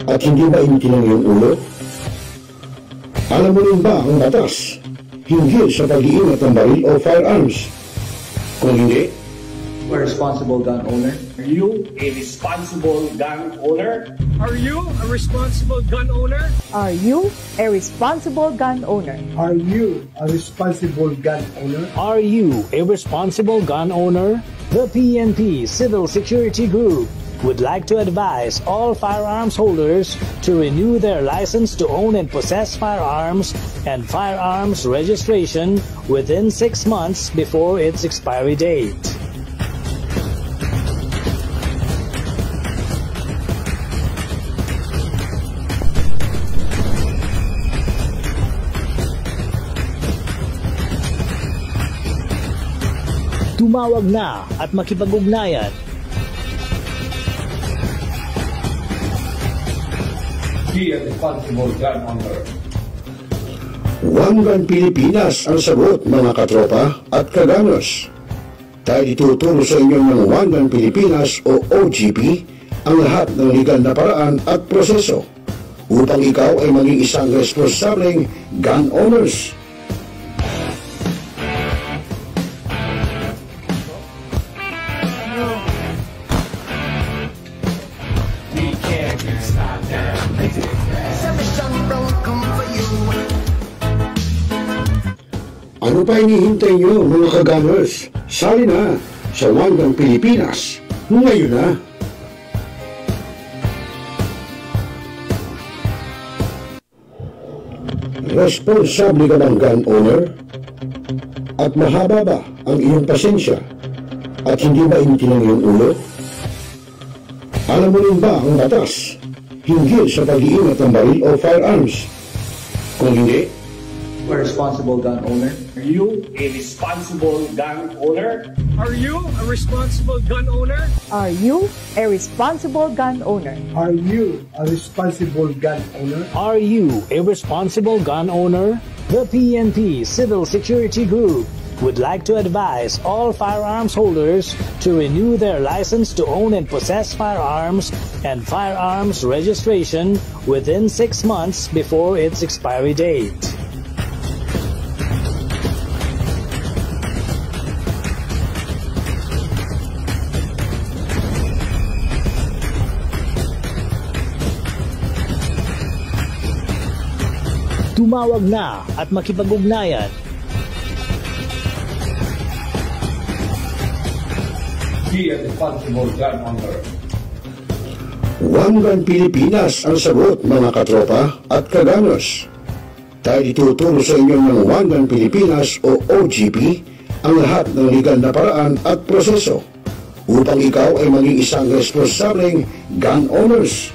at hindi mainitin ang iyong ulo? Alam mo rin ba ang batas hinggil sa pag-iingat ng baril o firearms? Kung hindi, a responsible gun owner? Are you a responsible gun owner? Are you a responsible gun owner? Are you a responsible gun owner? Are you a responsible gun owner? Are you a responsible gun owner? The PNP Civil Security Group would like to advise all firearms holders to renew their license to own and possess firearms and firearms registration within 6 months before its expiry date. Tumawag na at makipag-ugnayan. Be a responsible gun owner. One Gun Pilipinas ang sagot, mga katropa at kagangers. Tayo ituturo sa inyo ng One Gun Pilipinas o OGP ang lahat ng legal na paraan at proseso upang ikaw ay maging isang responsableng gun owners. Ano pa hinihintay nyo, mga kagangers? Sali na sa One Gun Pilipinas ngayon na! Responsable ka bang gun owner? At mahaba ba ang iyong pasensya? At hindi ba initin ang iyong ulo? Alam mo rin ba ang batas hinggil sa pag-iingat ng baril o firearms? Kung hindi, a responsible gun owner? Are you a responsible gun owner? Are you a responsible gun owner? Are you a responsible gun owner? Are you a responsible gun owner? Are you a responsible gun owner? The PNP Civil Security Group would like to advise all firearms holders to renew their license to own and possess firearms and firearms registration within 6 months before its expiry date. Tumawag na at makipag-ugnayan. Be a responsible gun owner. One Gun Pilipinas ang sagot, mga katropa at kagangers. Tayo ituturo sa inyo ng One Gun Pilipinas o OGP ang lahat ng legal na paraan at proseso upang ikaw ay maging isang responsableng gun owners.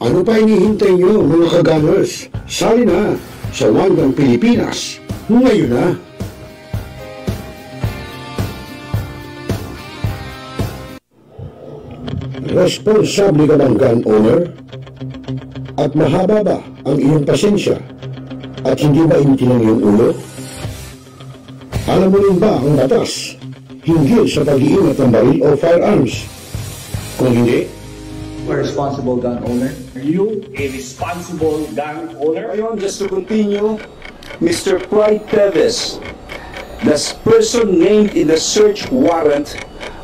Ano pa hinihintay nyo, mga kagangers? Sali na sa One Gun Pilipinas ngayon na! Responsable ka bang gun owner? At mahaba ba ang iyong pasensya? At hindi ba initin ang iyong ulo? Alam mo rin ba ang batas hinggil sa pag-iingat ng baril o firearms? Kung hindi, a responsible gun owner? Are you a responsible gun owner? Ngayon, just to continue, Mr. Clyde Teves, the person named in the search warrant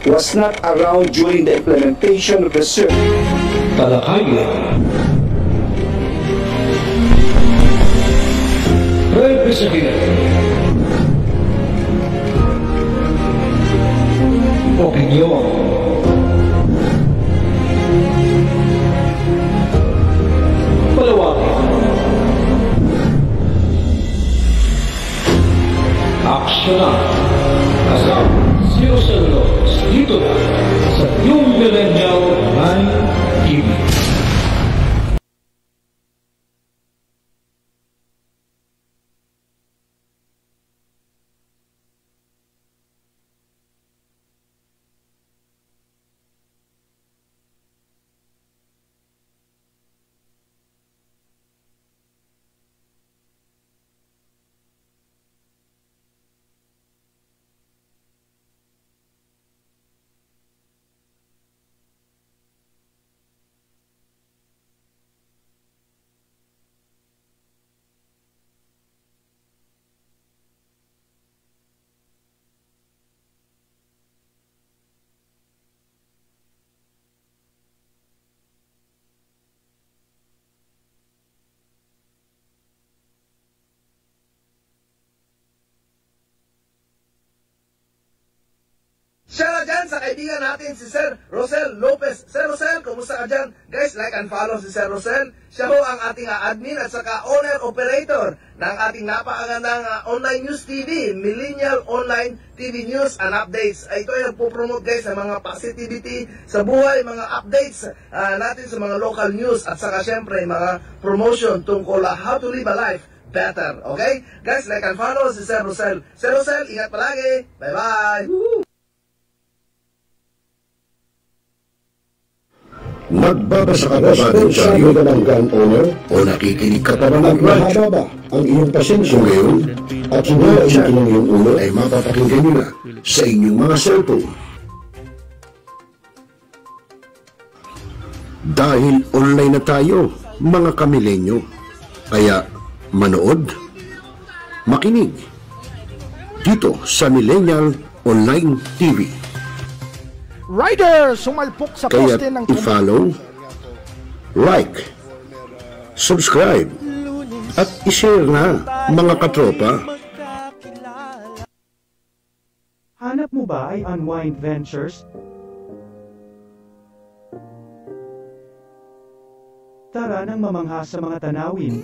was not around during the implementation of the search. Talakaya. Representative. Opinion. Palawakin. Aksyonan. Kasama 0 dito na sa Yung Millennial 9 TV. kaibigan natin si Sir Rosel Lopez. Sir Rosel, kumusta ka dyan? Guys, like and follow si Sir Rosel. Siya ho ang ating admin at saka owner-operator ng ating napakagandang online news TV, Millennial Online TV News and Updates. Ito ay nagpo-promote guys sa mga positivity sa buhay, mga updates natin sa mga local news at saka syempre mga promotion tungkol how to live a life better. Okay? Guys, like and follow si Sir Rosel. Sir Rosel, ingat palagi. Bye-bye. Woo! Nagbabasa ka ba sa iyo ng gun owner o nakikinig ka pa ba ng radyo? Ba ang iyong pasensya ngayon at hindi na isin ng iyong ulo ay mapapakinggan nyo na sa inyong mga cellphone. Dahil online na tayo, mga kamilenyo, kaya manood, makinig dito sa Millennial Online TV. Rider, sumalpok sa poste ng i-follow, like, subscribe, at i-share na, mga katropa. Hanap mo ba ay Unwind Ventures? Tara nang mamangha sa mga tanawin.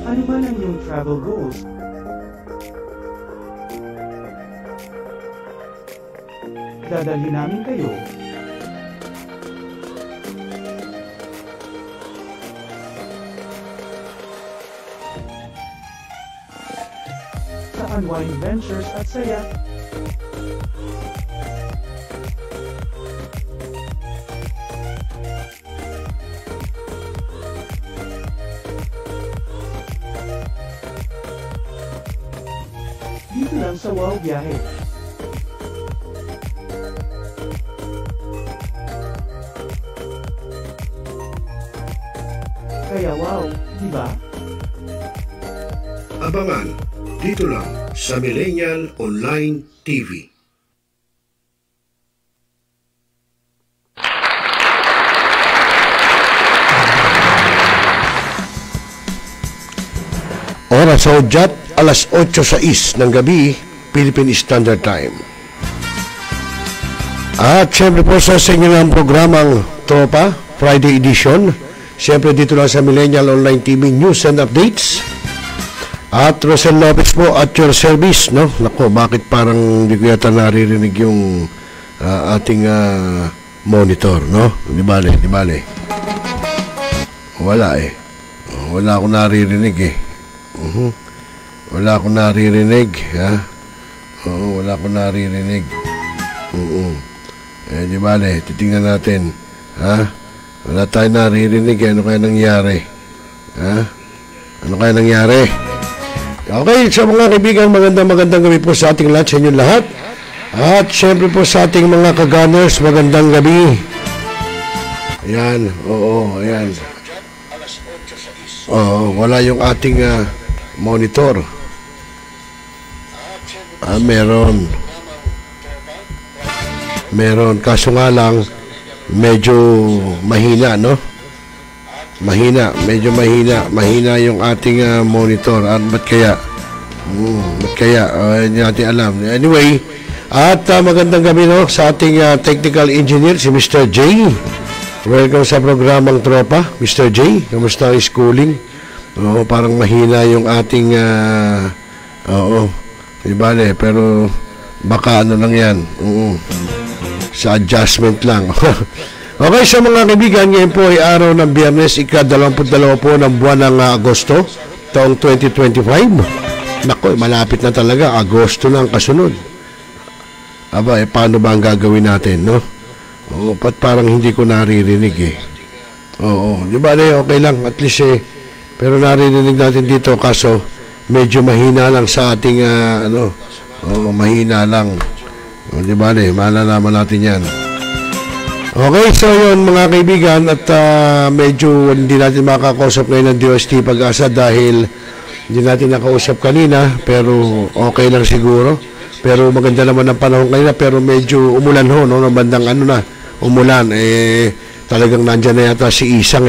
Ano man ang iyong travel goals? Dadalhin namin kayo. Sa Unwind Ventures at saya. Dito lang sa Wow Biyahe. Kaya wow, di ba? Abangan dito lang sa Millennial Online TV. Oras sa Udyat, alas 8:06 ng gabi, Philippine Standard Time. At syempre po sa inyo ng programang Tropa, Friday Edition. Syempre dito lang sa Millennial Online TV News and Updates. At Rosel Lopez po at your service, no? Nako, bakit parang hindi ko yata naririnig yung ating monitor, no? Di bale. Wala eh. Wala akong naririnig eh. Wala akong naririnig, ha? Oo, wala akong naririnig. Di bale, titingnan natin, ha? Wala tayong naririnig, ano kaya nangyari? Ha? Ano kaya nangyari? Okay, sa mga kaibigan, magandang gabi po sa ating lahat, sa inyong lahat. At syempre po sa ating mga ka-gunners, magandang gabi. Ayan, oo, ayan. Oo, wala yung ating monitor. Meron, kaso nga lang, medyo mahina, no? Medyo mahina yung ating monitor. At ba't kaya? Hindi natin alam. Anyway, at magandang gabi, no, sa ating technical engineer, si Mr. J. Welcome sa programang Tropa, Mr. J. Kamusta ang schooling? Oo, parang mahina yung ating ibale, pero baka ano lang yan. Sa adjustment lang. Okay, sa mga kaibigan, ngayon po ay araw ng Biyernes, ika-22 po ng buwan ng Agosto, taong 2025. Nako, malapit na talaga, Agosto na ang kasunod. Aba, paano ba ang gagawin natin, no? Oo, parang hindi ko naririnig eh. Oo, di ba, okay lang, at least pero naririnig natin dito, kaso medyo mahina lang sa ating, mahina lang. O, di ba, malalaman natin yan. Okay, so yun mga kaibigan, at medyo hindi natin makakausap ngayon ng DOST Pag-asa dahil hindi natin nakausap kanina, pero okay lang siguro. Pero maganda naman ang panahon kanina, pero medyo umulan ho, no? Bandang umulan, talagang nandyan na yata si Isang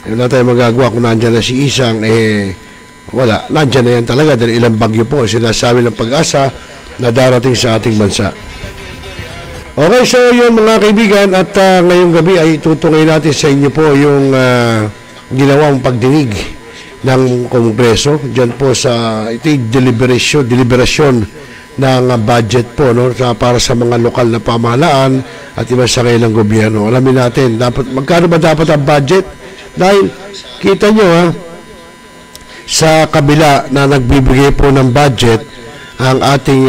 Wala tayong magagawa kung nandyan na si Isang, wala. Nandyan na yan talaga dahil ilang bagyo po sinasabi ng Pag-asa na darating sa ating bansa. Okay, so yun mga kaibigan, at ngayong gabi ay tutungay natin sa inyo po yung ginawang pagdinig ng Kongreso dyan po sa deliberasyon ng budget po, no, para sa mga lokal na pamahalaan at iba sa kailang gobyerno. Alamin natin, magkano ba dapat ang budget? Dahil kita nyo sa kabila na nagbibigay po ng budget ang ating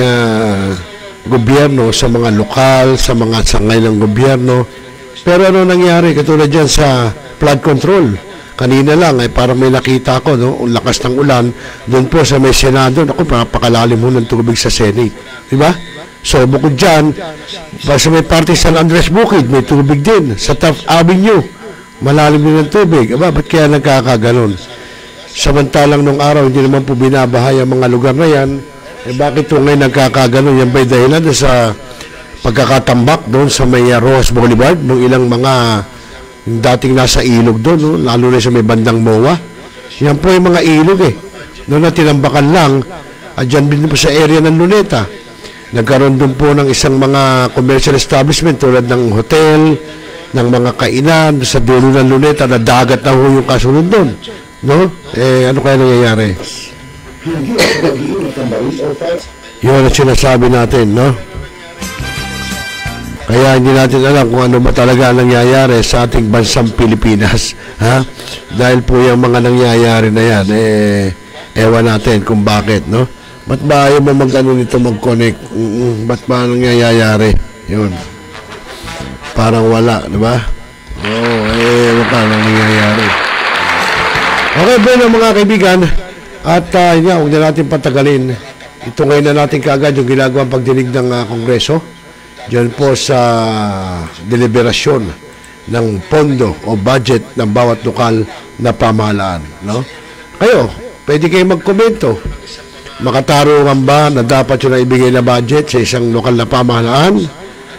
gobyerno sa mga lokal, sa mga sangay ng gobyerno. Pero ano nangyari? Katulad dyan sa flood control. Kanina lang, parang may nakita ko, no? Ang lakas ng ulan, doon po sa may Senado, ako, napakalalim mo ng tubig sa Senate. Diba? So, bukod dyan, sa may parte San Andres Bukid, may tubig din. Sa Taft Avenue, malalim din ng tubig. Aba, ba't kaya nagkakaganon? Samantalang nung araw, hindi naman po binabahay ang mga lugar na yan. Bakit po ngayon nagkakaganon? Yan ba'y dahilan sa pagkakatambak doon sa may Rojas Boulevard, nung ilang mga yung dating nasa ilog doon, no? Lalo na sa may bandang MOA. Yan po yung mga ilog noon na tinambakan lang, at dyan din po sa area ng Luneta. Nagkaroon doon po ng isang mga commercial establishment tulad ng hotel, ng mga kainan sa dulo ng Luneta na dagat na ho yung kasunod doon. No? Ano kaya nangyayari? Yun ang sinasabi natin, no? Kaya hindi natin alam kung ano ba talaga ang nangyayari sa ating bansang Pilipinas. Ha? Dahil po yung mga nangyayari na yan, ewan natin kung bakit, no? Ba't ba ayaw mo mag-ano nito, mag-connect? Ba't ba nangyayari? Yun. Parang wala, di ba? Oo, ewan ka ang nangyayari. Okay, bueno mga kaibigan. At huwag na natin patagalin. Ito ngayon na natin kaagad yung ginagawang pagdinig ng Kongreso. Diyan po sa deliberasyon ng pondo o budget ng bawat lokal na pamahalaan. No? Kayo, pwede kayo magkomento. Makatarungan ba na dapat yun na ibigay na budget sa isang lokal na pamahalaan?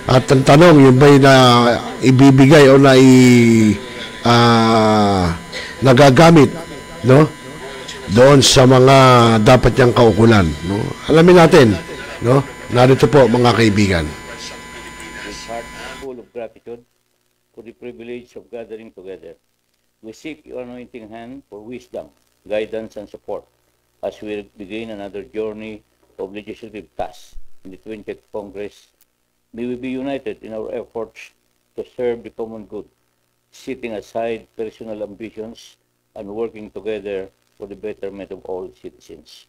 At ang tanong, yung ba'y na ibibigay o na nagagamit, no? Doon sa mga dapat niyang kaukulan. No? Alamin natin. No? Narito po mga kaibigan. Full of gratitude for the privilege of gathering together. We seek your anointing hand for wisdom, guidance, and support as we begin another journey of legislative tasks in the 20th Congress. May we be united in our efforts to serve the common good, setting aside personal ambitions and working together for the betterment of all citizens.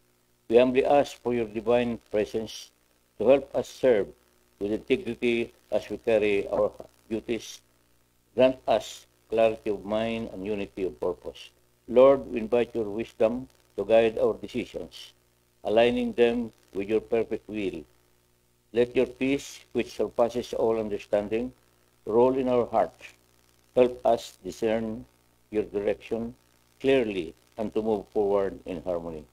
We humbly ask for your divine presence to help us serve with integrity as we carry our duties. Grant us clarity of mind and unity of purpose. Lord, we invite your wisdom to guide our decisions, aligning them with your perfect will. Let your peace, which surpasses all understanding, roll in our hearts. Help us discern your direction clearly and to move forward in harmony.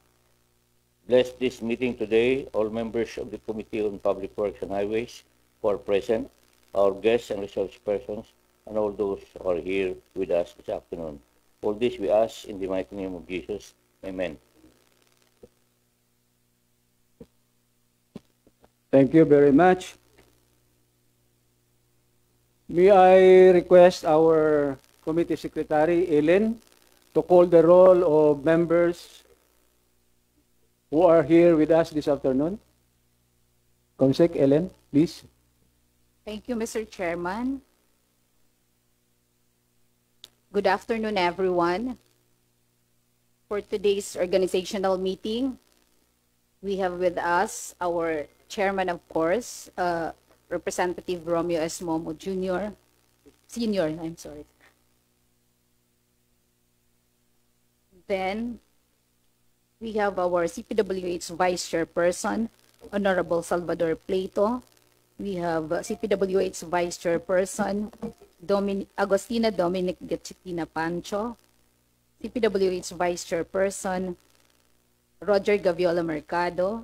Bless this meeting today, all members of the Committee on Public Works and Highways who are present, our guests and resource persons, and all those who are here with us this afternoon. All this we ask in the mighty name of Jesus. Amen. Thank you very much. May I request our Committee Secretary, Ellen, to call the roll of members who are here with us this afternoon. Comsec Ellen, please. Thank you, Mr. Chairman. Good afternoon, everyone. For today's organizational meeting, we have with us our chairman, of course, Representative Romeo S. Momo Jr. Senior, I'm sorry. Then, we have our CPWH Vice Chairperson, Honorable Salvador Plato. We have CPWH Vice Chairperson, Agostina Dominic Gatchitina Pancho. CPWH Vice Chairperson, Roger Gaviola Mercado.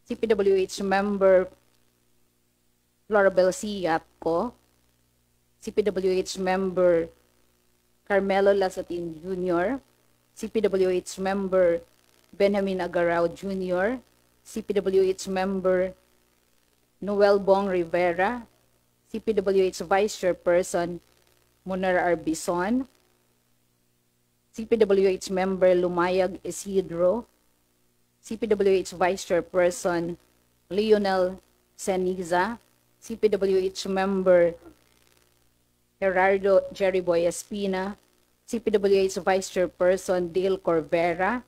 CPWH Member, Florabel C. Yatco. CPWH Member, Carmelo Lasatin Jr., CPWH member Benjamin Agarao Jr., CPWH member Noel Bong Rivera, CPWH Vice Chairperson Munar Arbison, CPWH member Lumayag Isidro, CPWH Vice Chairperson Lionel Seniza, CPWH member Gerardo Jerryboy Espina, CPWH Vice Chairperson Dale Corvera,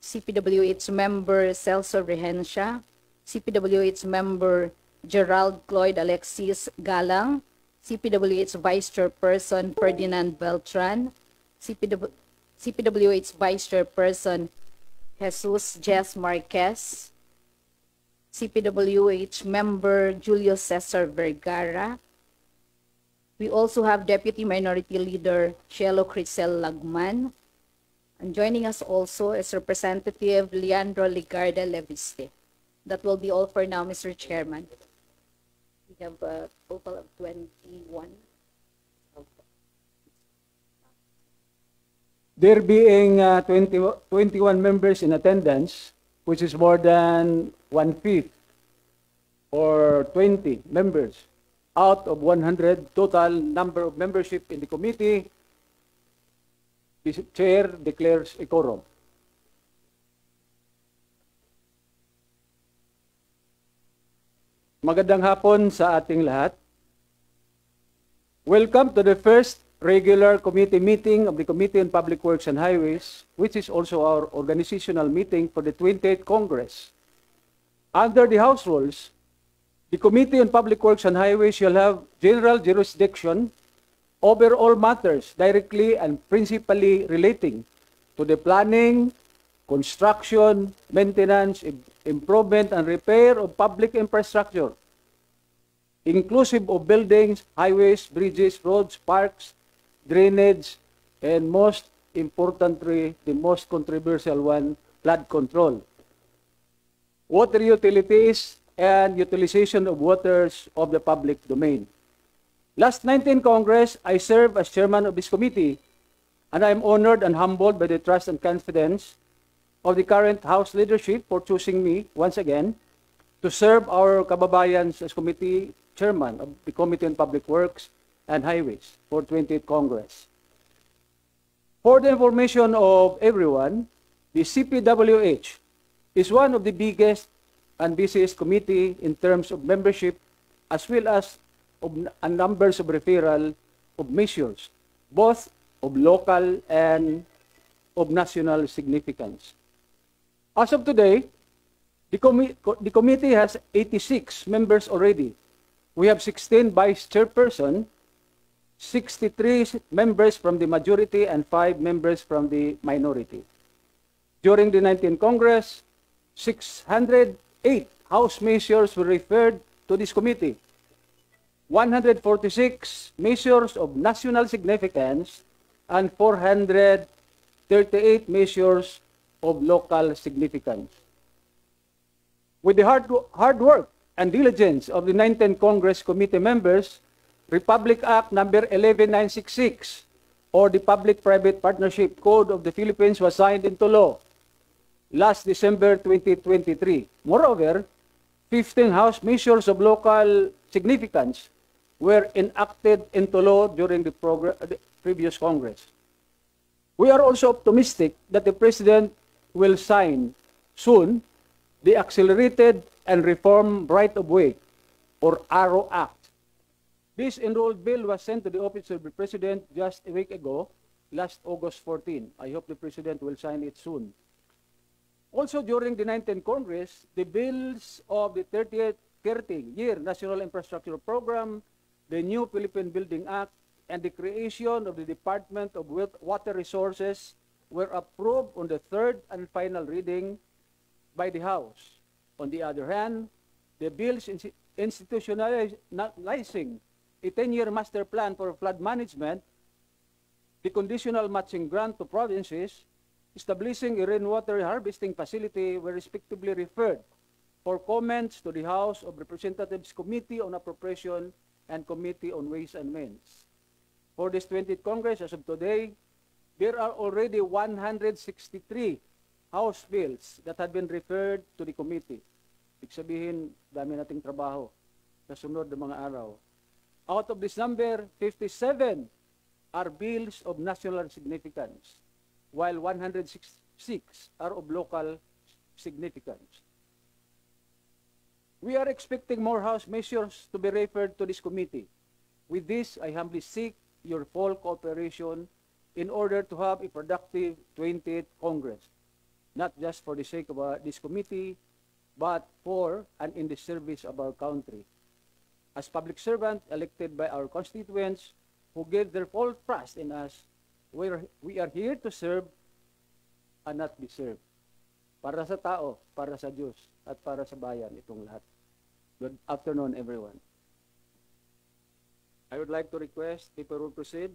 CPWH member Celso Rehencia, CPWH member Gerald Cloyd Alexis Galang, CPWH Vice Chairperson Ferdinand Beltran, CPWH Vice Chairperson Jesus Jess Marquez, CPWH member Julio Cesar Vergara. We also have Deputy Minority Leader Cielo Crisel Lagman. And joining us also is Representative Leandro Ligarda Leviste. That will be all for now, Mr. Chairman. We have a total of 21. There being 21 members in attendance, which is more than 1/5 or 20 members out of 100 total number of membership in the committee, the chair declares a quorum. Magandang hapon sa ating lahat. Welcome to the first regular committee meeting of the Committee on Public Works and Highways, which is also our organizational meeting for the 28th Congress. Under the House rules, the Committee on Public Works and Highways shall have general jurisdiction over all matters directly and principally relating to the planning, construction, maintenance, improvement, and repair of public infrastructure, inclusive of buildings, highways, bridges, roads, parks, drainage, and most importantly, the most controversial one, flood control, water utilities, and utilization of waters of the public domain. Last 19th Congress, I served as chairman of this committee, and I am honored and humbled by the trust and confidence of the current House leadership for choosing me once again to serve our kababayans as committee chairman of the Committee on Public Works and Highways for 20th Congress. For the information of everyone, the CPWH is one of the biggest and busiest committee in terms of membership as well as of numbers of referral of measures, both of local and of national significance. As of today, the committee has 86 members already. We have 16 vice chairperson, 63 members from the majority, and 5 members from the minority. During the 19th Congress, 608 House measures were referred to this committee. 146 measures of national significance and 438 measures of local significance. With the hard work and diligence of the 19th Congress committee members, Republic Act number 11966 or the Public-Private Partnership Code of the Philippines was signed into law last December 2023. Moreover, 15 House measures of local significance were enacted into law during the previous Congress. We are also optimistic that the President will sign soon the Accelerated and Reform Right-of-Way, or ARRO Act. This enrolled bill was sent to the Office of the President just a week ago, last August 14. I hope the President will sign it soon. Also during the 19th Congress, the bills of the 30-year National Infrastructure Program, the new Philippine Building Act, and the creation of the Department of Water Resources were approved on the third and final reading by the House. On the other hand, the bills institutionalizing a 10-year master plan for flood management, the conditional matching grant to provinces, establishing a rainwater harvesting facility were respectively referred for comments to the House of Representatives Committee on Appropriation and Committee on Ways and Means. for this 20th Congress, as of today, there are already 163 House bills that had been referred to the committee. Ibig sabihin, dami nating trabaho sa sunod na mga araw. Out of this number, 57 are bills of national significance, while 166 are of local significance. We are expecting more House measures to be referred to this committee. With this, I humbly seek your full cooperation in order to have a productive 20th Congress, not just for the sake of this committee, but for and in the service of our country. As public servant elected by our constituents who gave their full trust in us, we are here to serve and not be served. Para sa tao, para sa Diyos, at para sa bayan itong lahat. Good afternoon, everyone. I would like to request, before we proceed,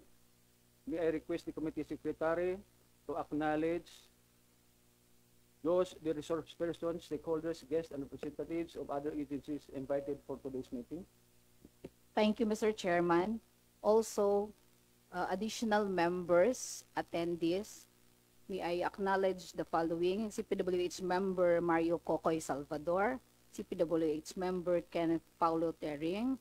may I request the committee secretary to acknowledge the resource persons, stakeholders, guests, and representatives of other agencies invited for today's meeting. Thank you, Mr. Chairman. Also, additional members, attendees, may I acknowledge the following: CPWH member Mario Cocoy Salvador, CPWH member Kenneth Paulo Tering,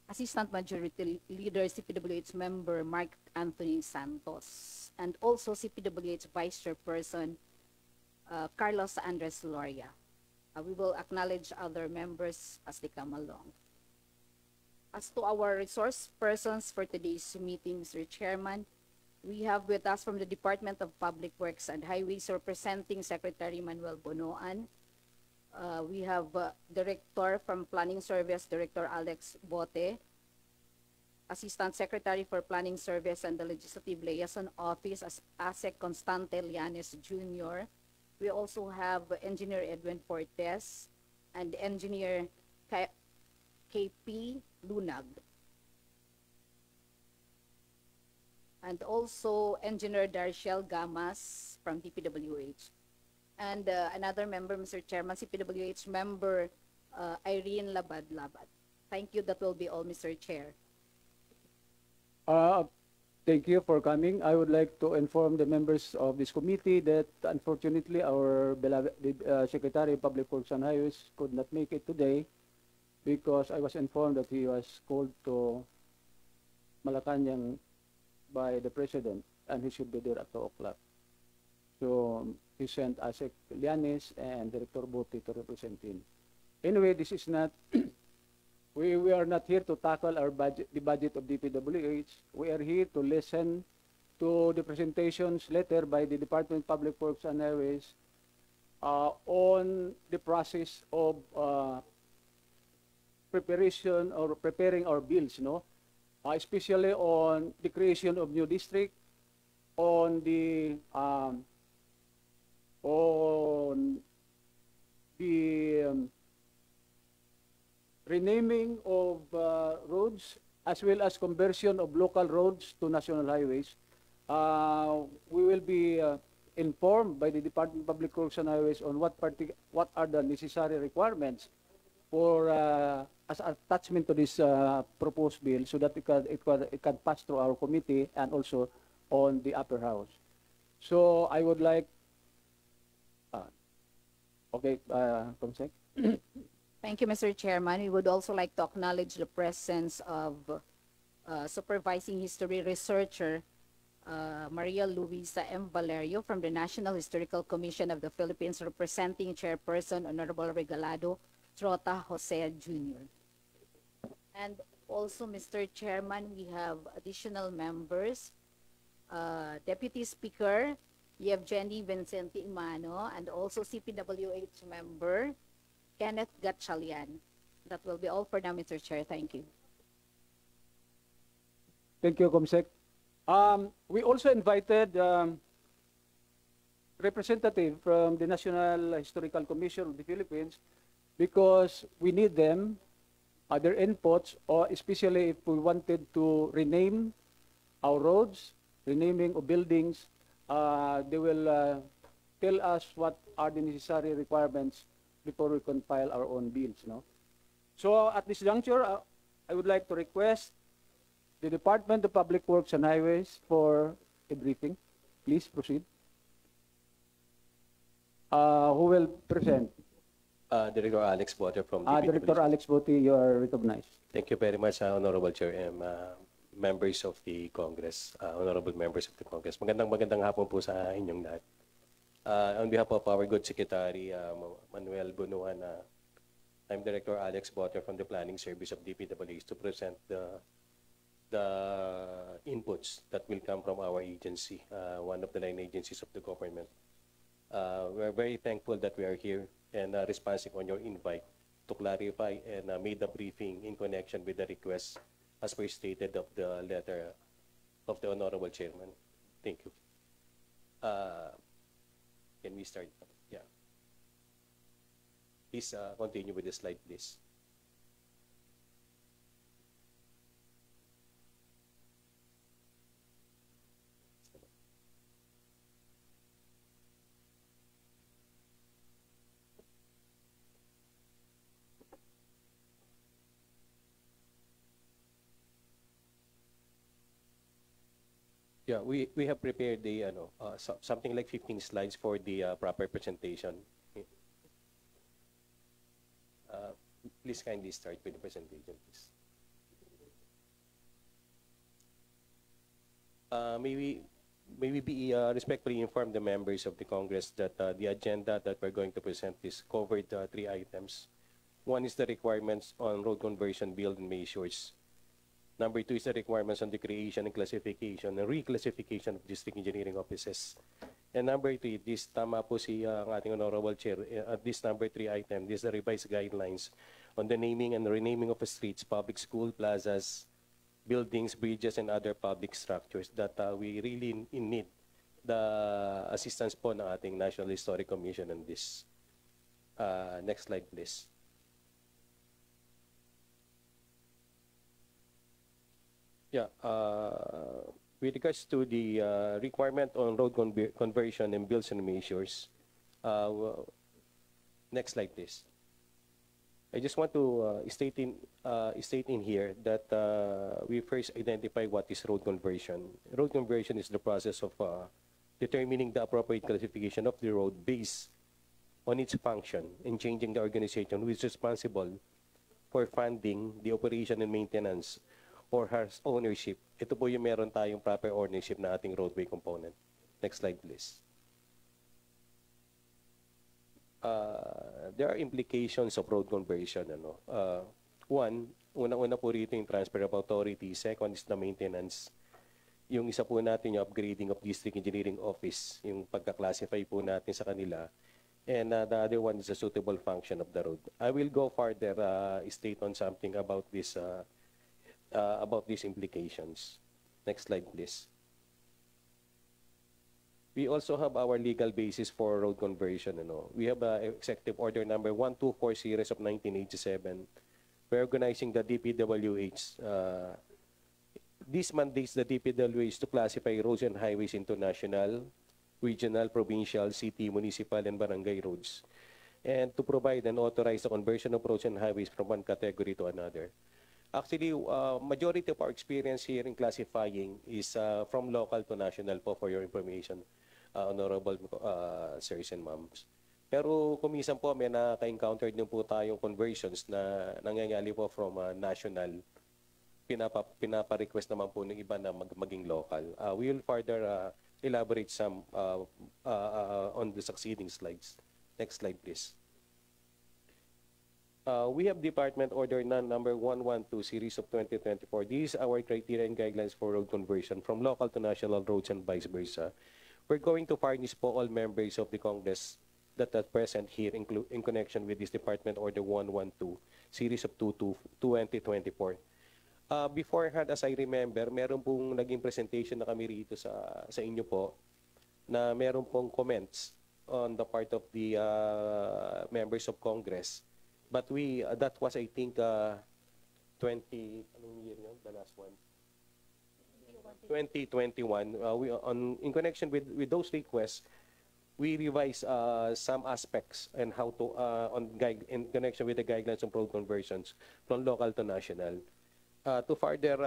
Assistant Majority Leader CPWH member Mark Anthony Santos, and also CPWH Vice Chairperson Carlos Andres Loria. We will acknowledge other members as they come along. As to our resource persons for today's meeting, Mr. Chairman, we have with us from the Department of Public Works and Highways representing Secretary Manuel Bonoan. We have Director from Planning Service, Director Alex Bote, Assistant Secretary for Planning Service and the Legislative Liaison Office as ASEC Constante Llanes Jr. We also have Engineer Edwin Fortes and Engineer KP Lunag. And also Engineer Darshel Gamas from DPWH. And another member, Mr. Chairman, CPWH member Irene Labad-Labad. Thank you. That will be all, Mr. Chair. Thank you for coming. I would like to inform the members of this committee that unfortunately our beloved Secretary of Public Works and Highways could not make it today because I was informed that he was called to Malacanang by the President and he should be there at 2 o'clock. So he sent ASEC Llanes and Director Bote to represent him. Anyway, this is not, we are not here to tackle our budget, the budget of DPWH. We are here to listen to the presentations later by the Department of Public Works and Highways on the process of preparation or preparing our bills, especially on the creation of new district, on the renaming of roads as well as conversion of local roads to national highways. We will be informed by the Department of Public Works and Highways on what are the necessary requirements for as attachment to this proposed bill so that it can pass through our committee and also on the upper house. So I would like, Comsec. Thank you, Mr. Chairman. We would also like to acknowledge the presence of supervising history researcher Maria Luisa M. Valerio from the National Historical Commission of the Philippines, representing Chairperson Honorable Regalado Trota Jose Jr. And also, Mr. Chairman, we have additional members, Deputy Speaker Yevgeny Vincenti Imano, and also CPWH member Kenneth Gatchalian. That will be all for now, Mr. Chair. Thank you. Thank you, Comsec. We also invited representative from the National Historical Commission of the Philippines because we need them, their inputs, or especially if we wanted to rename our roads, renaming of buildings, they will tell us what are the necessary requirements before we compile our own bills. So at this juncture, I would like to request the Department of Public Works and Highways for a briefing. Please proceed. Who will present? Director Alex Botter from Director Alex Botti, you are recognized. Thank you very much, Honorable Chair and members of the Congress, honorable members of the Congress. Magandang hapon po sa inyong lahat. On behalf of our good Secretary, Manuel Bunuan, I'm Director Alex Botter from the Planning Service of DPWH to present the inputs that will come from our agency, one of the line agencies of the government. We're very thankful that we are here and responding on your invite to clarify and made a briefing in connection with the request as per stated of the letter of the Honorable Chairman. Thank you. Can we start? Yeah. Please continue with the slide, please. Yeah, we have prepared the something like 15 slides for the proper presentation. Please kindly start with the presentation, please. May we be respectfully inform the members of the Congress that the agenda that we're going to present is covered 3 items. One is the requirements on road conversion build and measures. Number 2 is the requirements on the creation and classification and reclassification of district engineering offices. And number 3, this tama po si ang ating Honorable Chair, this number 3 item, this is the revised guidelines on the naming and renaming of streets, public school, plazas, buildings, bridges, and other public structures that we really need the assistance po ng ating National Historic Commission on this. Next slide, please. Yeah, with regards to the requirement on road conversion and builds and measures, next slide, please. I just want to state in here that we first identify what is road conversion. Road conversion is the process of determining the appropriate classification of the road based on its function and changing the organization who is responsible for funding the operation and maintenance or has ownership. Ito po yung meron tayong proper ownership na ating roadway component. Next slide, please. There are implications of road conversion. One, una po rito yung transfer of authority. Second is the maintenance. Yung isa po natin yung upgrading of district engineering office, yung pagka-classify po natin sa kanila. And the other one is the suitable function of the road. I will go further, state on something about this about these implications. Next slide, please. We also have our legal basis for road conversion. We have Executive Order number 124 series of 1987, reorganizing the DPWH. This mandates the DPWH to classify roads and highways into national, regional, provincial, city, municipal, and barangay roads, and to provide and authorize the conversion of roads and highways from one category to another. Actually, majority of our experience here in classifying is from local to national po, for your information, honorable sirs and ma'ams. Pero kumisan po may naka-encounter din po tayong conversions na nangyayari po from national. Pinapa-request naman po ng iba na maging local. We will further elaborate some on the succeeding slides. Next slide, please. We have Department Order number 112 series of 2024. These are our criteria and guidelines for road conversion from local to national roads and vice versa. We're going to furnish po all members of the Congress that are present here in connection with this Department Order 112 series of 2024. Beforehand, as I remember, meron pong naging presentation na kami rito sa inyo po na meron pong comments on the part of the members of Congress. But that was, I think, 20, anong year yun? The last one? 2021. In connection with those requests, we revised some aspects and how to, in connection with the guidelines on road conversions from local to national. To further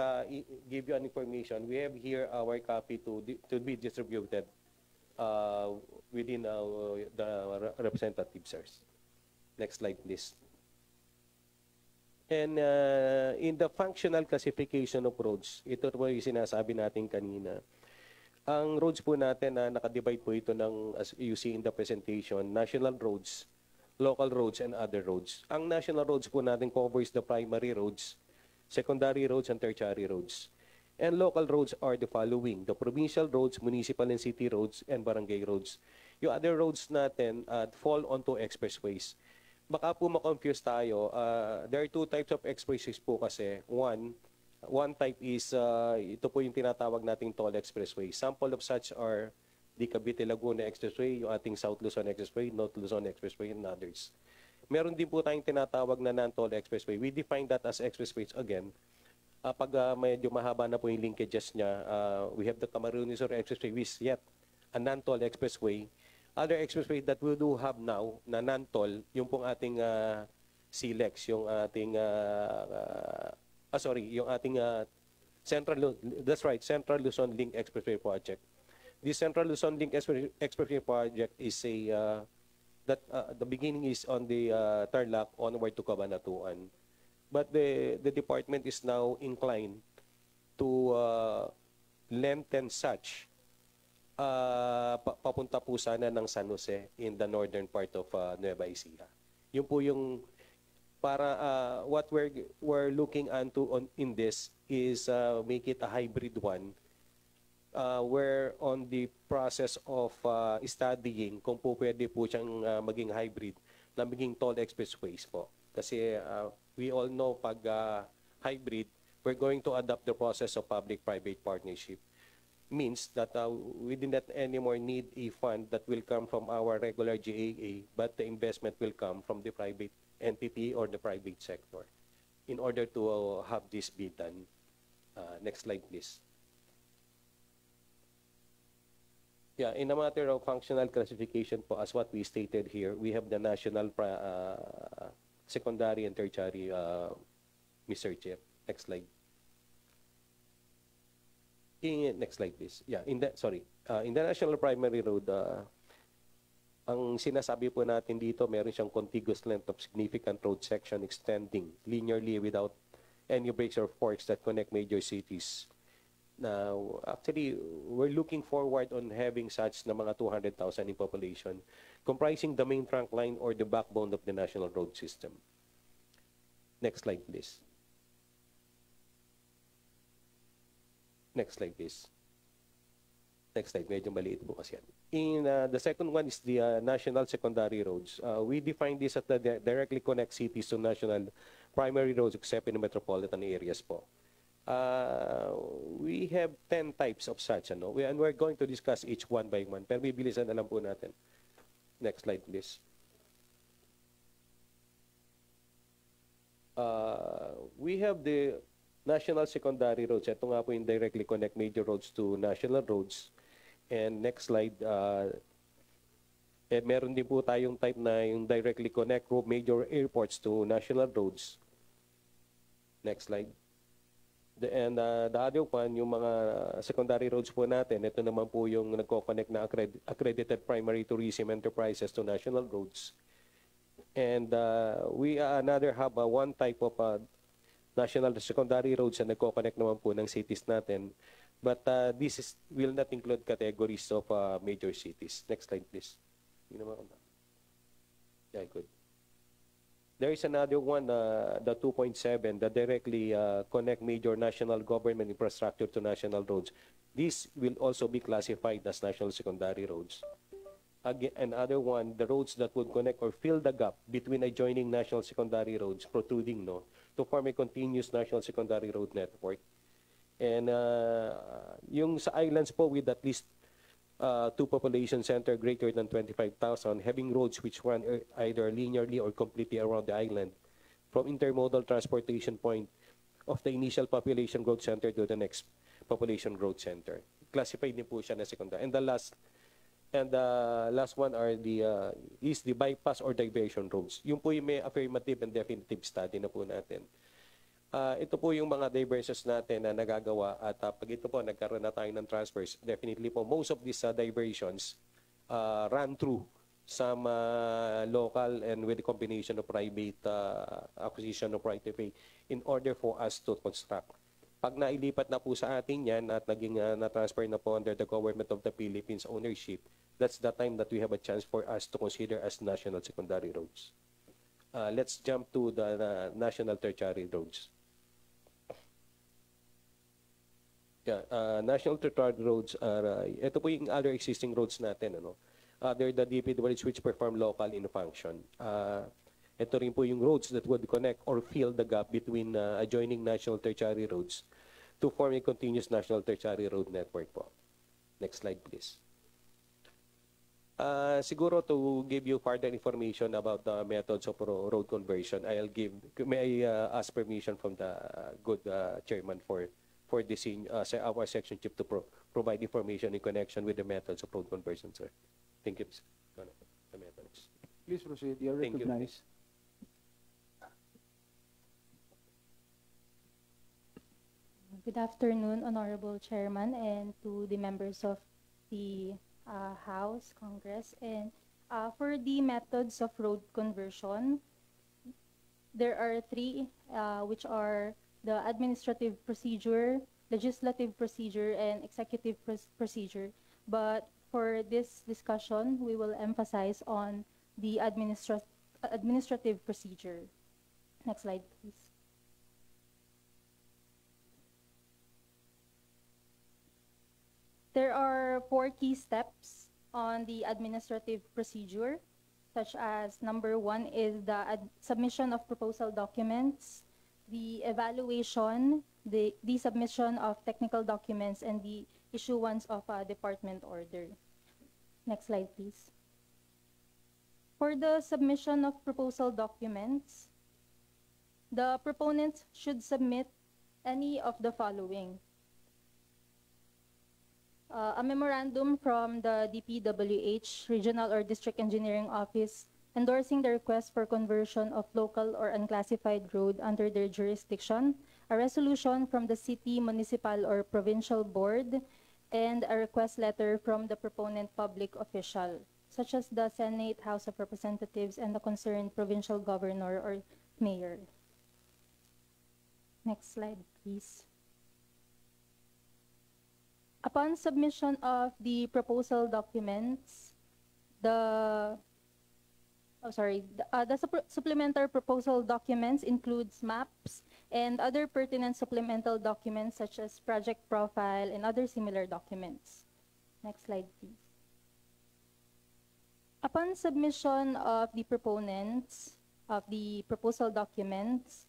give you an information, we have here our copy to be distributed within the representative, sirs. Next slide, please. And in the functional classification of roads, ito po yung sinasabi natin kanina. Ang roads po natin na nakadivide po ito ng, as you see in the presentation, national roads, local roads, and other roads. Ang national roads po natin covers the primary roads, secondary roads, and tertiary roads. And local roads are the following: the provincial roads, municipal and city roads, and barangay roads. Yung other roads natin fall onto expressways. Baka po ma-confuse tayo. There are two types of expressways po kasi. One type is, ito po yung tinatawag nating toll expressway. Sample of such are the Cavite-Laguna Expressway, yung ating South Luzon Expressway, North Luzon Expressway, and others. Meron din po tayong tinatawag na non-toll expressway. We define that as expressways again. Pag medyo mahaba na po yung linkages niya, we have the Camarines-Sur Expressway, which is yet a non-toll expressway. Other expressway that we do have now na non-toll, yung pong ating CLEX, yung ating yung ating Central Luzon Link Expressway Project. The Central Luzon Link Expressway Project is the beginning is on the Tarlac onward to Cabanatuan. But the department is now inclined to lengthen such papunta po sana ng San Jose in the northern part of Nueva Ecija. Yun po yung para what we're looking into in this is make it a hybrid one. We're on the process of studying kung po pwede po siyang maging hybrid na maging toll expressways po. Kasi we all know pag hybrid, we're going to adopt the process of public-private partnership. Means that we do not anymore need a fund that will come from our regular GAA, but the investment will come from the private entity or the private sector in order to have this be done. Next slide, please. Yeah, in a matter of functional classification po, as what we stated here, we have the national secondary and tertiary, Mr. Chair. Next slide. Next slide, please. Yeah, in the national primary road, ang sinasabi po natin dito, meron siyang contiguous length of significant road section extending linearly without any breaks or forks that connect major cities. Now, actually, we're looking forward on having such na mga 200,000 in population, comprising the main trunk line or the backbone of the national road system. Next slide, please. Next slide, please. Next slide, medyo maliit po kasi yan. In the second one is the national secondary roads. We define this as the directly connect cities to national primary roads except in the metropolitan areas po. We have 10 types of such, and we're going to discuss each one by one. Pero bibilisan na lang po natin. Next slide, please. We have the national secondary roads. Ito nga po yung directly connect major roads to national roads. And next slide, meron din po tayong type na yung directly connect major airports to national roads. Next slide. And the other one, yung mga secondary roads po natin, ito naman po yung nagko-connect na accredited primary tourism enterprises to national roads. And we another have one type of national secondary roads na nagko-connect naman po ng cities natin. But this will not include categories of major cities. Next slide, please. Yeah, good. There is another one, the 2.7, that directly connect major national government infrastructure to national roads. This will also be classified as national secondary roads. Again, another one, the roads that would connect or fill the gap between adjoining national secondary roads protruding to form a continuous national secondary road network. And yung sa islands po with at least two population center greater than 25,000, having roads which run either linearly or completely around the island from intermodal transportation point of the initial population growth center to the next population growth center. Classified din po siya na secondary. And the last one are is the bypass or diversion roads. Yung po yung may affirmative and definitive study na po natin. Ito po yung mga diversions natin na nagagawa at pag ito po nagkaroon na tayo ng transfers, definitely po most of these diversions run through some local and with the combination of private acquisition of right of way in order for us to construct. Pag nailipat na po sa atin yan at naging na-transfer na po under the government of the Philippines ownership, that's the time that we have a chance for us to consider as national secondary roads. Let's jump to the national tertiary roads. Yeah, national tertiary roads are, ito po yung other existing roads natin, ano? They're the DPWH which perform local in function. Ito rin po yung roads that would connect or fill the gap between adjoining national tertiary roads to form a continuous national tertiary road network po. Next slide, please. Siguro to give you further information about the methods of road conversion, may I ask permission from the good chairman for this our section chief to provide information in connection with the methods of road conversion, sir. Thank you, Mr. The methods. Please proceed. You're Thank you. recognized. Good afternoon, Honorable Chairman, and to the members of the House, Congress. And for the methods of road conversion, there are three, which are the administrative procedure, legislative procedure, and executive procedure. But for this discussion, we will emphasize on the administrative procedure. Next slide, please. There are 4 key steps on the administrative procedure, such as number 1 is the submission of proposal documents, the evaluation, the submission of technical documents, and the issuance of a department order. Next slide, please. For the submission of proposal documents, the proponents should submit any of the following. A memorandum from the DPWH Regional or District Engineering Office endorsing the request for conversion of local or unclassified road under their jurisdiction, a resolution from the city, municipal, or provincial board, and a request letter from the proponent public official, such as the Senate, House of Representatives, and the concerned provincial governor or mayor. Next slide, please. Upon submission of the proposal documents, the supplementary proposal documents includes maps and other pertinent supplemental documents such as project profile and other similar documents. Next slide, please. Upon submission of the proponents of the proposal documents,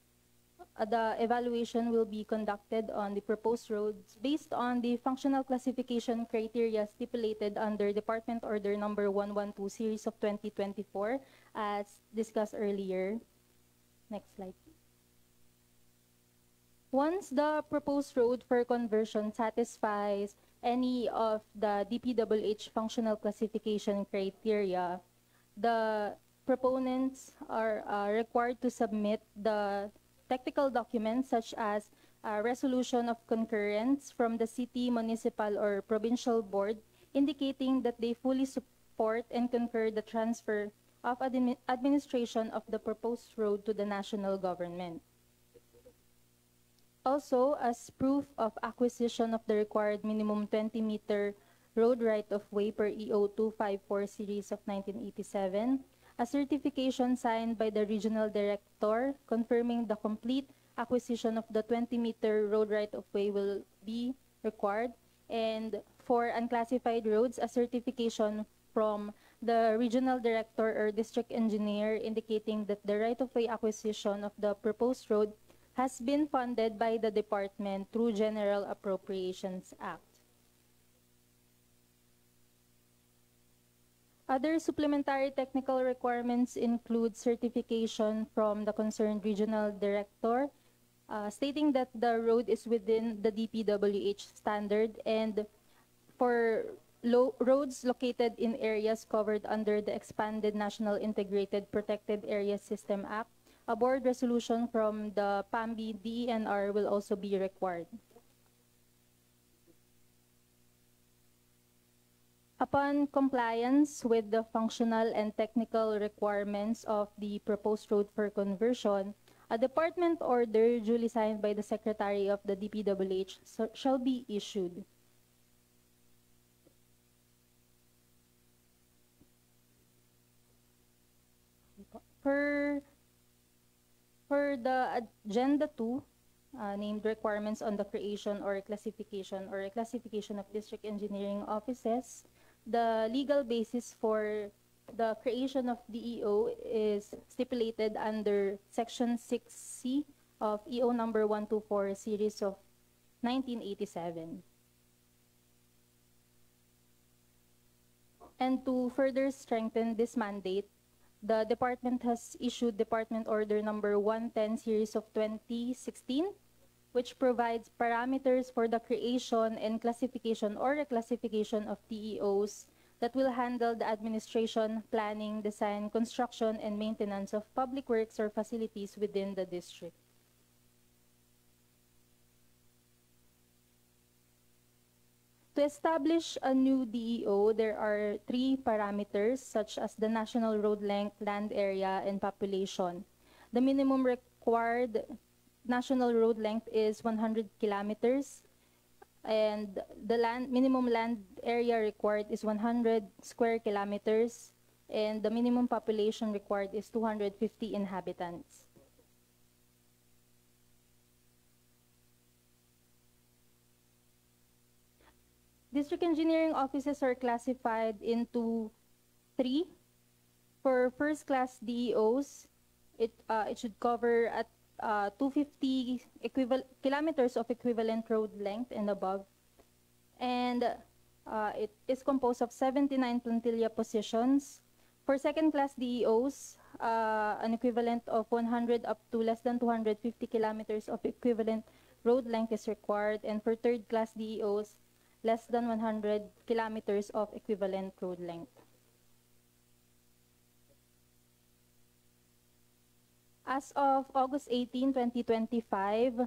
the evaluation will be conducted on the proposed roads based on the functional classification criteria stipulated under Department Order Number 112 Series of 2024 as discussed earlier. Next slide. Once the proposed road for conversion satisfies any of the DPWH functional classification criteria, the proponents are required to submit the technical documents such as a resolution of concurrence from the city, municipal, or provincial board indicating that they fully support and concur the transfer of administration of the proposed road to the national government. Also, as proof of acquisition of the required minimum 20-meter road right-of-way per EO 254 series of 1987, a certification signed by the regional director confirming the complete acquisition of the 20-meter road right-of-way will be required. And for unclassified roads, a certification from the regional director or district engineer indicating that the right-of-way acquisition of the proposed road has been funded by the department through General Appropriations Act. Other supplementary technical requirements include certification from the concerned regional director stating that the road is within the DPWH standard, and for roads located in areas covered under the expanded National Integrated Protected Area System Act, a board resolution from the PAMBI DENR will also be required. Upon compliance with the functional and technical requirements of the proposed road for conversion, a department order duly signed by the Secretary of the DPWH shall be issued. For the Agenda 2, named requirements on the creation or reclassification of district engineering offices, the legal basis for the creation of DEO is stipulated under Section 6C of EO number 124 series of 1987. And to further strengthen this mandate, the department has issued Department Order number 110 series of 2016, which provides parameters for the creation and classification or reclassification of DEOs that will handle the administration, planning, design, construction, and maintenance of public works or facilities within the district. To establish a new DEO, there are 3 parameters such as the national road length, land area, and population. The minimum required national road length is 100 kilometers, and the minimum land area required is 100 square kilometers, and the minimum population required is 250 inhabitants. District engineering offices are classified into 3. For first-class DEOs, it should cover at 250 kilometers of equivalent road length and above. And it is composed of 79 plantilla positions. For second-class DEOs, an equivalent of 100 up to less than 250 kilometers of equivalent road length is required. And for third-class DEOs, less than 100 kilometers of equivalent road length. As of August 18, 2025,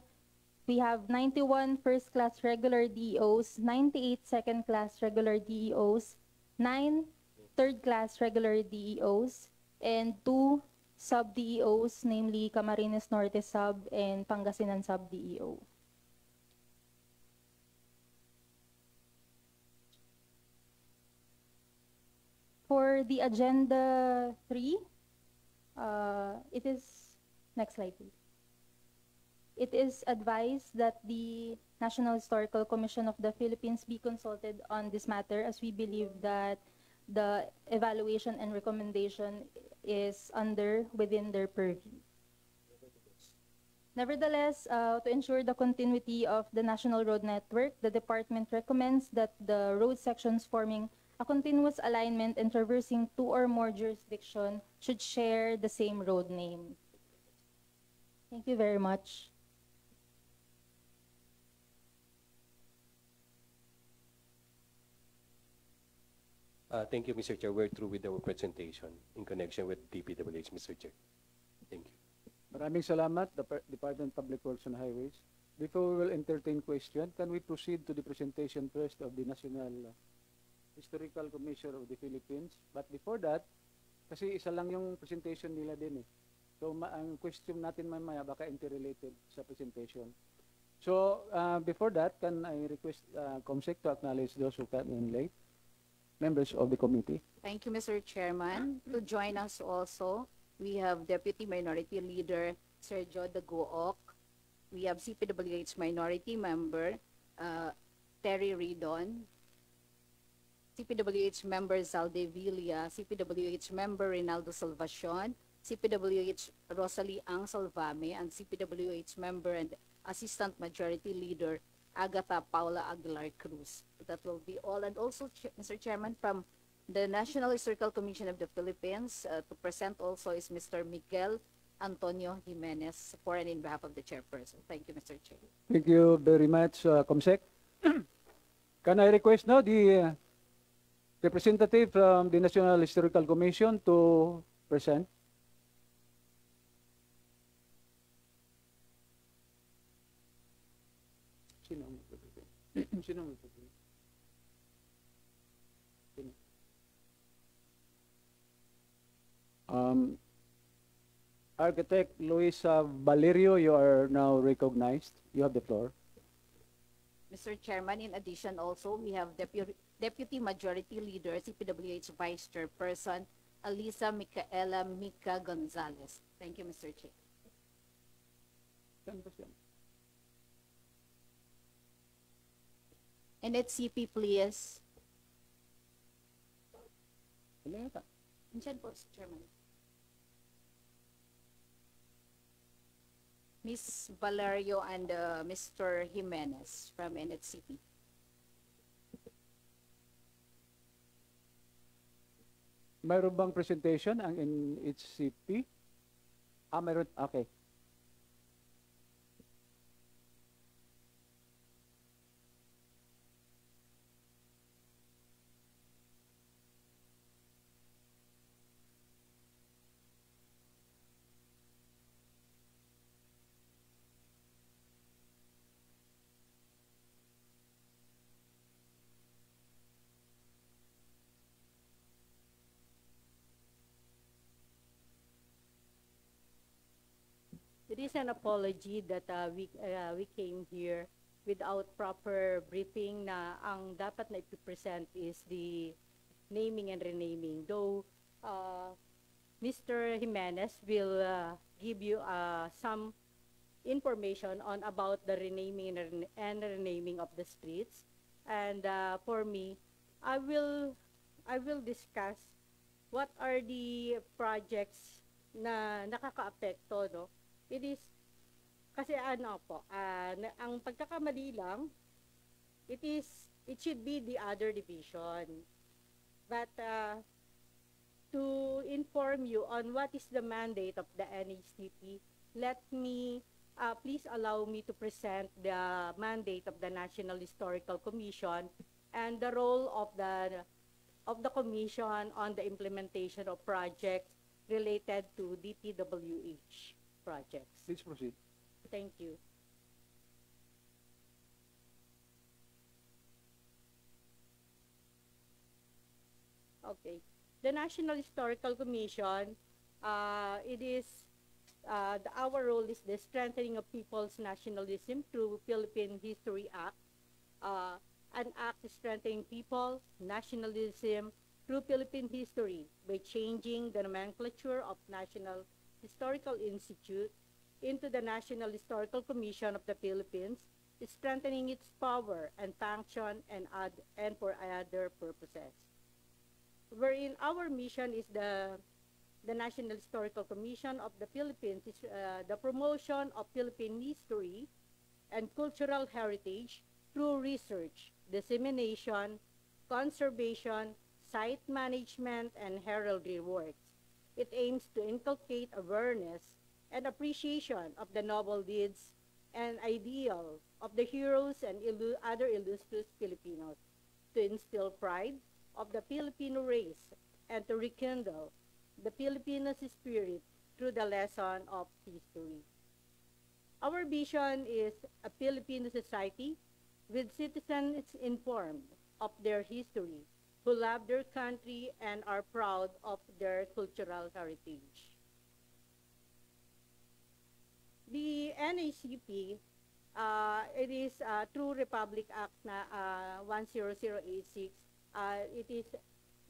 we have 91 first-class regular DEOs, 98 second-class regular DEOs, 9 third-class regular DEOs, and 2 sub-DEOs, namely Camarines Norte Sub and Pangasinan Sub-DEO. For the Agenda 3, it is, next slide please. It is advised that the National Historical Commission of the Philippines be consulted on this matter, as we believe that the evaluation and recommendation is within their purview. Nevertheless, to ensure the continuity of the national road network, the department recommends that the road sections forming a continuous alignment and traversing 2 or more jurisdictions should share the same road name. Thank you very much. Thank you, Mr. Chair. We're through with our presentation in connection with DPWH, Mr. Chair. Thank you. Maraming salamat, Department of Public Works and Highways. Before we will entertain question, can we proceed to the presentation first of the National Historical Commission of the Philippines? But before that, kasi isa lang yung presentation nila din eh. So ang question natin mamaya baka interrelated sa presentation. So before that, can I request COMSEC to acknowledge those who came in late? Members of the committee. Thank you, Mr. Chairman. To join us also, we have Deputy Minority Leader Sergio Daguoc. We have CPWH Minority Member Terry Ridon, CPWH Member Zalde Villa, CPWH Member Rinaldo Salvacion, CPWH Rosalie Ang Salvame, and CPWH Member and Assistant Majority Leader Agatha Paula Aguilar Cruz. That will be all. And also, Mr. Chairman, from the National Historical Commission of the Philippines, to present also is Mr. Miguel Antonio Jimenez, for and in behalf of the chairperson. Thank you, Mr. Chair. Thank you very much, COMSEC. Can I request now the representative from the National Historical Commission to present? Architect Luisa Valerio, you are now recognized. You have the floor. Mr. Chairman, in addition also, we have Deputy Majority Leader, CPWH Vice Chairperson, Alisa Micaela Mica Gonzalez. Thank you, Mr. Chair. NHCP, please. Andyan po, Chairman. Ms. Valerio and Mr. Jimenez from NHCP. Mayroon bang presentation ang NHCP? Mayroon. Okay. It is an apology that we came here without proper briefing na ang dapat na ipipresent is the naming and renaming. Though Mr. Jimenez will give you some information on about the renaming and renaming of the streets. And for me, I will discuss what are the projects na nakakaapekto, no? It is, kasi ano po, ang pagkakamali lang, it should be the other division. But to inform you on what is the mandate of the NHCP, let me, please allow me to present the mandate of the National Historical Commission and the role of the Commission on the implementation of projects related to DPWH projects. Please proceed. Thank you. Okay. The National Historical Commission, it is, our role is the strengthening of people's nationalism through Philippine History Act, an act strengthening people, nationalism through Philippine history by changing the nomenclature of National Historical Institute into the National Historical Commission of the Philippines, strengthening its power and function and for other purposes. Wherein our mission is the National Historical Commission of the Philippines is the promotion of Philippine history and cultural heritage through research, dissemination, conservation, site management, and heraldry works. It aims to inculcate awareness and appreciation of the noble deeds and ideal of the heroes and other illustrious Filipinos, to instill pride of the Filipino race and to rekindle the Filipino's spirit through the lesson of history. Our vision is a Filipino society with citizens informed of their history, who love their country and are proud of their cultural heritage. The NACP, it is through Republic Act na 10086. It is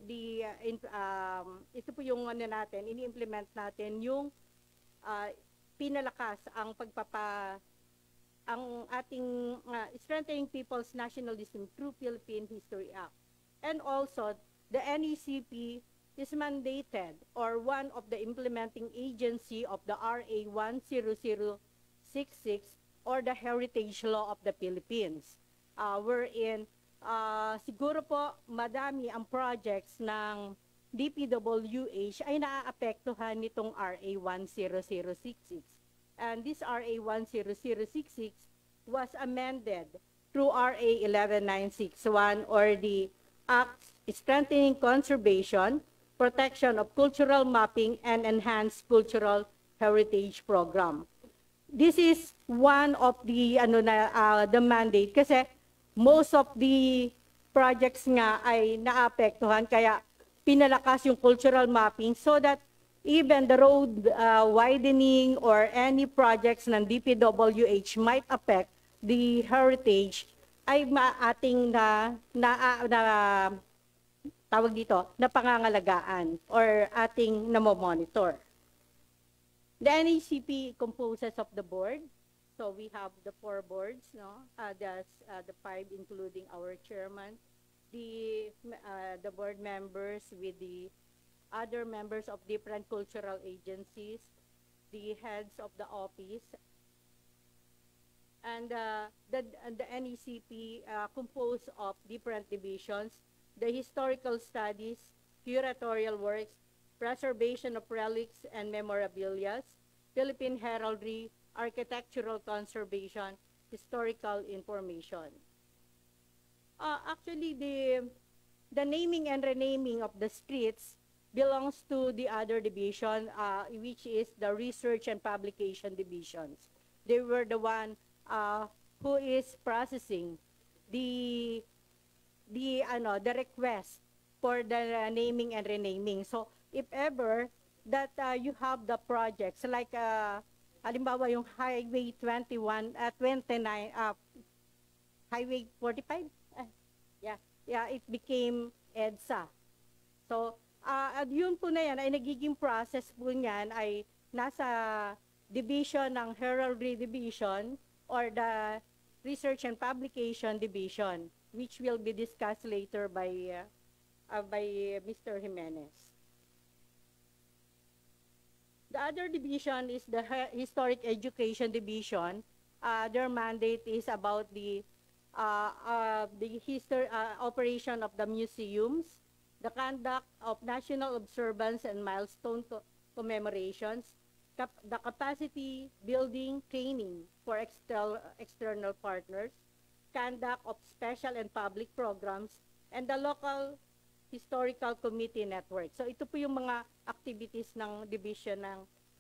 the ito po yung ano natin, ini-implement natin yung pinalakas ang ang ating strengthening people's nationalism through Philippine History Act. And also, the NECP is mandated or one of the implementing agency of the RA 10066 or the Heritage Law of the Philippines. Wherein, siguro po madami ang projects ng DPWH ay naaapektuhan nitong RA 10066. And this RA 10066 was amended through RA 11961 or the Act strengthening conservation, protection of cultural mapping, and enhanced cultural heritage program. This is one of the the mandate kasi most of the projects nga ay naapektuhan, kaya pinalakas yung cultural mapping so that even the road widening or any projects ng DPWH might affect the heritage ay maating tawag dito, na pangangalagaan or ating namomonitor. The NACP composes of the board. So we have the 4 boards, no? That's the 5 including our chairman, the board members with the other members of different cultural agencies, the heads of the office, and the NACP composed of different divisions: the historical studies, curatorial works, preservation of relics and memorabilia, Philippine heraldry, architectural conservation, historical information. Actually, the naming and renaming of the streets belongs to the other division, which is the research and publication divisions. They were the one who is processing the request for the naming and renaming. So if ever that you have the projects like halimbawa yung Highway 29, Highway 45, it became EDSA. So yun po na yan ay nagiging process po niyan ay nasa division ng Heraldry Division or the Research and Publication Division, which will be discussed later by Mr. Jimenez. The other division is the Historic Education Division. Their mandate is about the operation of the museums, the conduct of national observance and milestone commemorations, the capacity building training for external partners, conduct of special and public programs, and the local historical committee network. So ito po yung mga activities ng division ng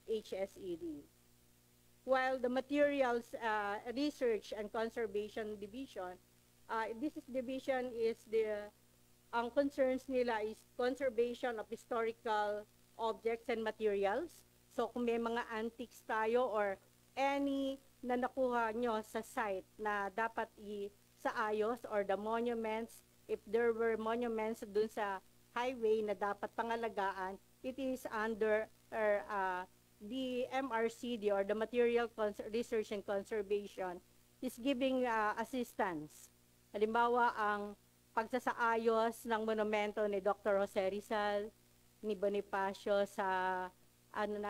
HSED. While the materials research and conservation division, this division is ang concerns nila is conservation of historical objects and materials. So kung may mga antiques tayo or any na nakuha nyo sa site na dapat isaayos or the monuments, if there were monuments dun sa highway na dapat pangalagaan, it is under the MRCD or the Material Research and Conservation is giving assistance. Halimbawa, ang pagsasaayos ng monumento ni Dr. Jose Rizal, ni Bonifacio sa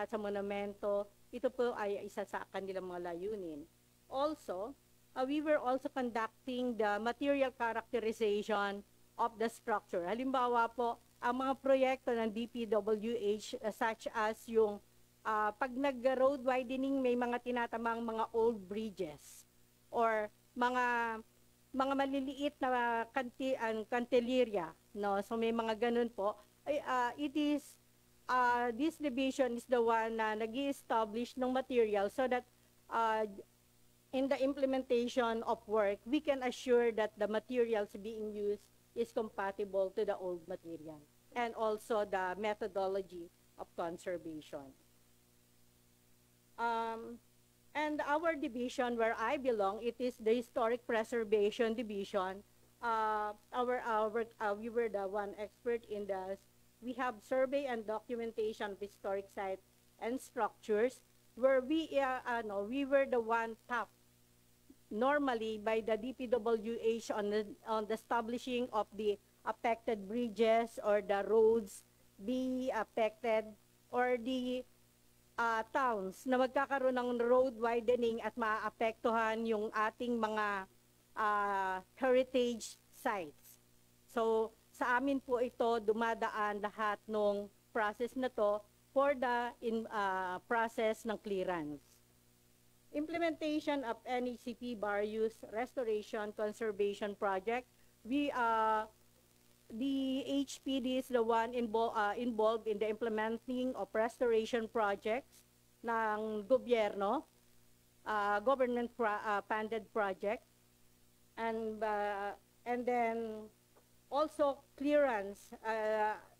sa monumento, ito po ay isa sa kanilang mga layunin. Also, we were also conducting the material characterization of the structure. Halimbawa po, ang mga proyekto ng DPWH such as yung pag nag-road widening, may mga tinatamang mga old bridges or mga maliliit na cantileria, no? So may mga ganun po. This division is the one na nag-i-establish ng material so that in the implementation of work, we can assure that the materials being used is compatible to the old material and also the methodology of conservation. And our division where I belong, it is the Historic Preservation Division. We were the one expert in the, we have survey and documentation of historic sites and structures where we were the one tapped normally by the DPWH on the establishing of the affected bridges or the roads be affected or the towns na magkakaroon ng road widening at maapektuhan yung ating mga heritage sites. So sa amin po ito dumadaan lahat ng process na to for the process ng clearance. Implementation of NACP various restoration conservation project. The HPD is the one involved in the implementing of restoration projects ng gobyerno, government funded project. and then also clearance.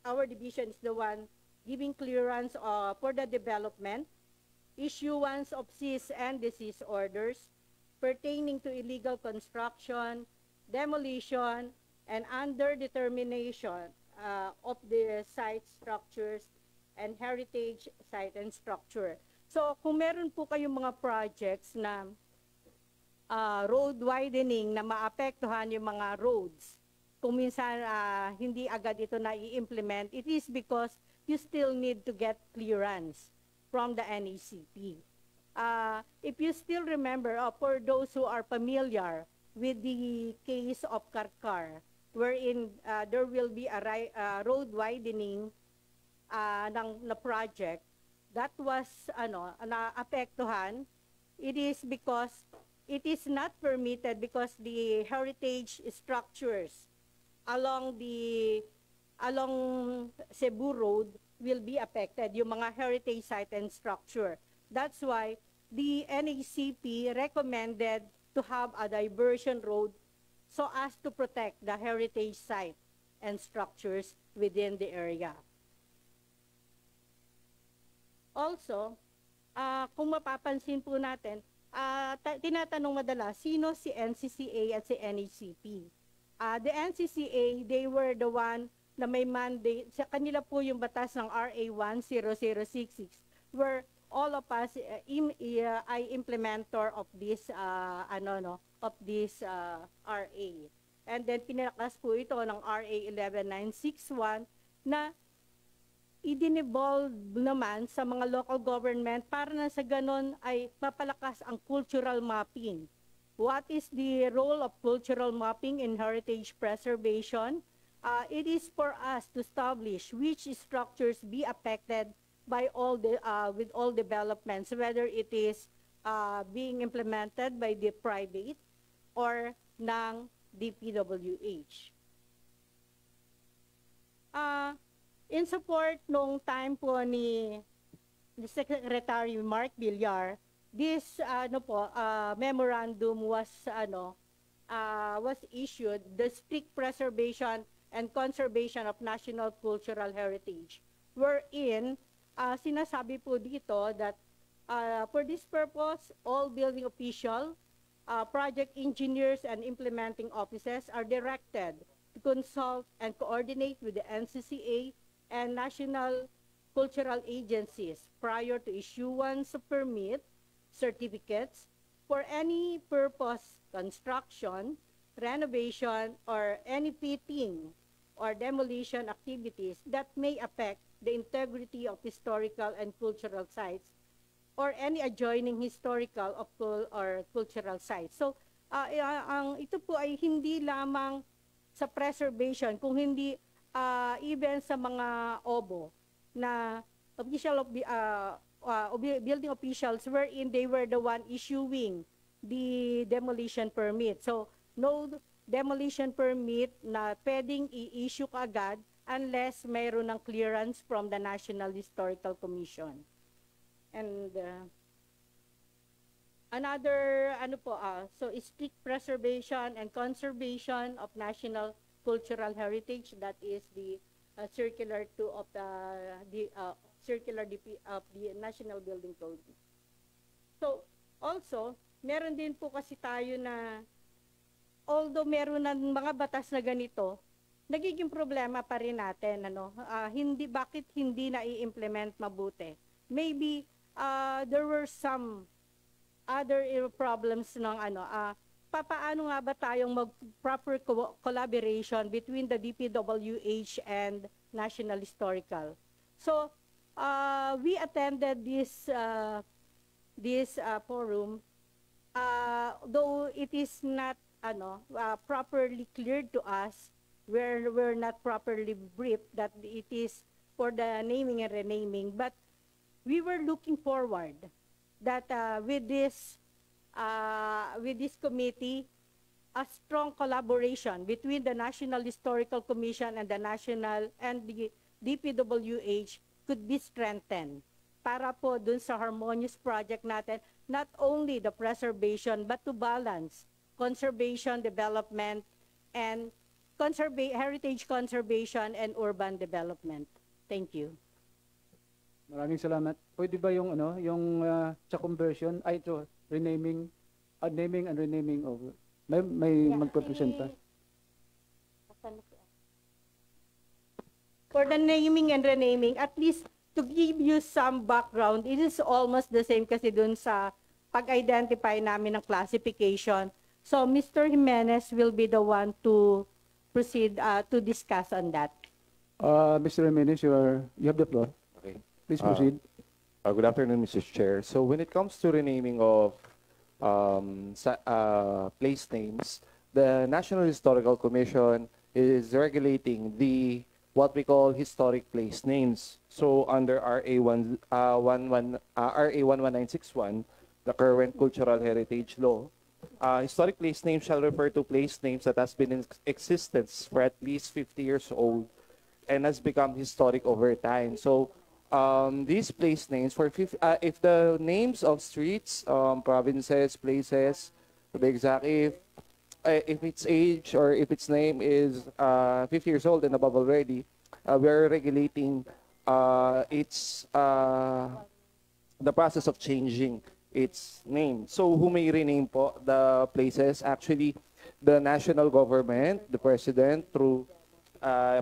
Our division is the one giving clearance for the development, issuance of cease and desist orders pertaining to illegal construction, demolition, and under determination of the site structures and heritage site and structure. So kung meron po kayong mga projects na road widening na maapektuhan yung mga roads, kung minsan hindi agad ito na i-implement, it is because you still need to get clearance from the NACP. If you still remember, for those who are familiar with the case of Karkar, wherein there will be a road widening na project that was naapektuhan, it is because it is not permitted because the heritage structures along Cebu Road will be affected, yung mga heritage site and structure. That's why the NACP recommended to have a diversion road so as to protect the heritage site and structures within the area. Also, kung mapapansin po natin, tinatanong madalas, sino si NCCA at si NACP? The NCCA, they were the one na may mandate, sa kanila po yung batas ng RA 10066, where all of us ay implementer of this RA. And then pinakas po ito ng RA 11961 na i-devolve naman sa mga local government para na sa ganon ay mapalakas ang cultural mapping. What is the role of cultural mapping in heritage preservation? It is for us to establish which structures be affected by all the with all developments, whether it is being implemented by the private or ng DPWH. In support nung time po ni Secretary Mark Villar, this memorandum was issued, the strict preservation and conservation of national cultural heritage, wherein sinasabi po dito that for this purpose, all building official, project engineers and implementing offices are directed to consult and coordinate with the NCCA and national cultural agencies prior to issuance of permit, certificates for any purpose, construction, renovation, or any fitting or demolition activities that may affect the integrity of historical and cultural sites or any adjoining historical or cultural sites. So, ito po ay hindi lamang sa preservation, kung hindi even sa mga OBO na official of the building officials wherein they were the one issuing the demolition permit. So, no demolition permit na pwedeng i-issue kaagad unless mayroon ng clearance from the National Historical Commission. And another, so strict preservation and conservation of national cultural heritage, that is the circular 2 of the circular DP of the National Building Code. So, also, meron din po kasi tayo na, although meron ng mga batas na ganito, nagiging problema pa rin natin, bakit hindi na i-implement mabuti? Maybe, there were some other problems ng paano nga ba tayong mag-proper collaboration between the DPWH and National Historical? So, we attended this forum, though it is not properly cleared to us, we're not properly briefed that it is for the naming and renaming, but we were looking forward that with this committee, a strong collaboration between the National Historical Commission and the National and the DPWH could be strengthened para po dun sa harmonious project natin, not only the preservation but to balance conservation, development, and heritage conservation and urban development. Thank you. Maraming salamat. Pwede ba yung sa conversion ay ito renaming, naming and renaming of may magpresenta? For the naming and renaming, at least to give you some background, it is almost the same kasi dun sa pag-identify namin ng classification. So Mr. Jimenez will be the one to proceed to discuss on that. Mr. Jimenez, you have the floor. Okay. Please proceed. Good afternoon, Mr. Chair. So when it comes to renaming of place names, the National Historical Commission is regulating what we call historic place names. So under RA 11961, the current cultural heritage law, historic place names shall refer to place names that has been in existence for at least 50 years old and has become historic over time. So these place names, if the names of streets, provinces, places, to be exact, if its age or if its name is 50 years old and above already, we are regulating the process of changing its name. So who may rename po the places? Actually, the national government, the president through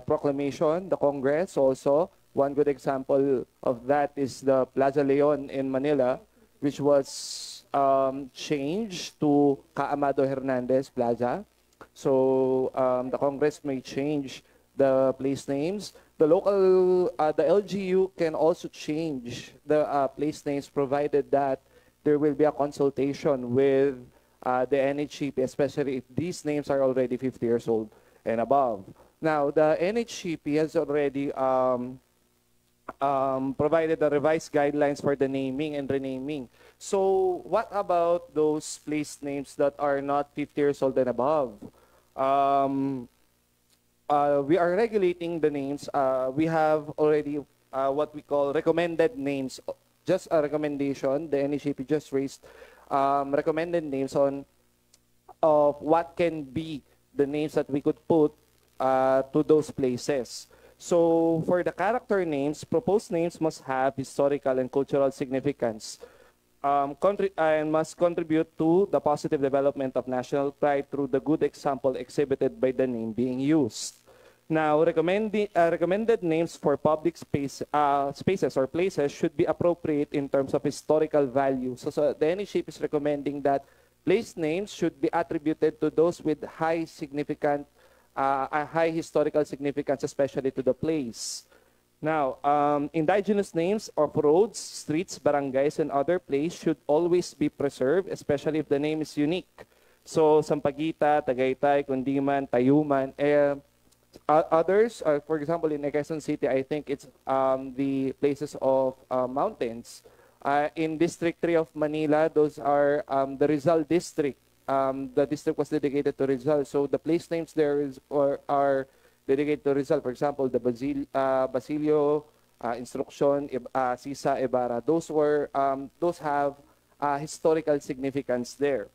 proclamation, the Congress also. One good example of that is the Plaza Leon in Manila, which was changed to Caamado Hernandez Plaza. So the Congress may change the place names. The LGU can also change the place names provided that there will be a consultation with the NHCP, especially if these names are already 50 years old and above. Now, the NHCP has already provided the revised guidelines for the naming and renaming. So what about those place names that are not 50 years old and above? We are regulating the names. We have already what we call recommended names. Just a recommendation. The NHCP just raised recommended names of what can be the names that we could put to those places. So for the character names, proposed names must have historical and cultural significance and must contribute to the positive development of national pride through the good example exhibited by the name being used. Now, recommended names for public spaces or places should be appropriate in terms of historical value. So the NHCP is recommending that place names should be attributed to those with high historical significance, especially to the place. Now, indigenous names of roads, streets, barangays, and other places should always be preserved, especially if the name is unique. So, Sampaguita, Tagaytay, Kundiman, Tayuman, others, for example, in Quezon City, I think it's the places of mountains. In District 3 of Manila, those are the Rizal District. The district was dedicated to Rizal. So the place names there are dedicated to Rizal. For example, the Basilio, Instruction, Sisa, Ibarra. Those have historical significance there.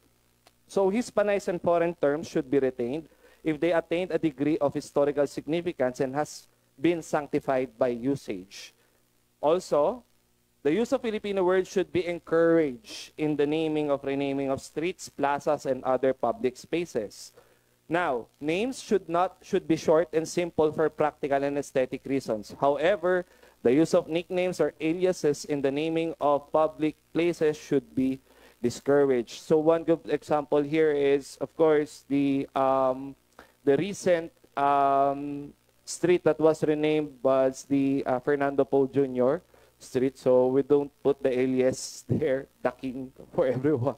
So Hispanic and foreign terms should be retained if they attained a degree of historical significance and has been sanctified by usage. Also, the use of Filipino words should be encouraged in the naming of renaming of streets, plazas, and other public spaces. Now, names should be short and simple for practical and aesthetic reasons. However, the use of nicknames or aliases in the naming of public places should be discouraged. So one good example here is, of course, the recent street that was renamed was the Fernando Poe Jr. Street. So we don't put the alias there, ducking for everyone.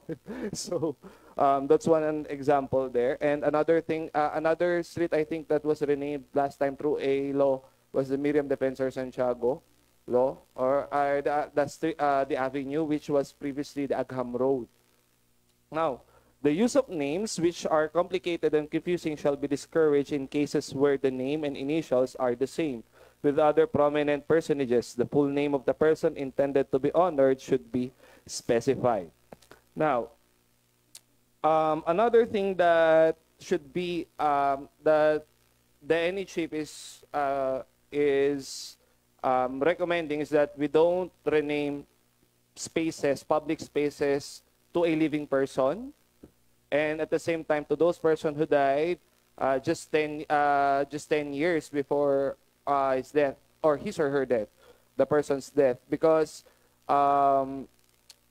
So that's one example there. And another thing, another street I think that was renamed last time through a law was the Miriam Defensor Santiago law, or the avenue, which was previously the Agham Road. Now, the use of names which are complicated and confusing shall be discouraged in cases where the name and initials are the same with other prominent personages. The full name of the person intended to be honored should be specified. Now, Another thing that should be that the NH chief is recommending is that we don't rename spaces, public spaces, to a living person, and at the same time to those persons who died just 10 years before his death, or his or her death, the person's death, because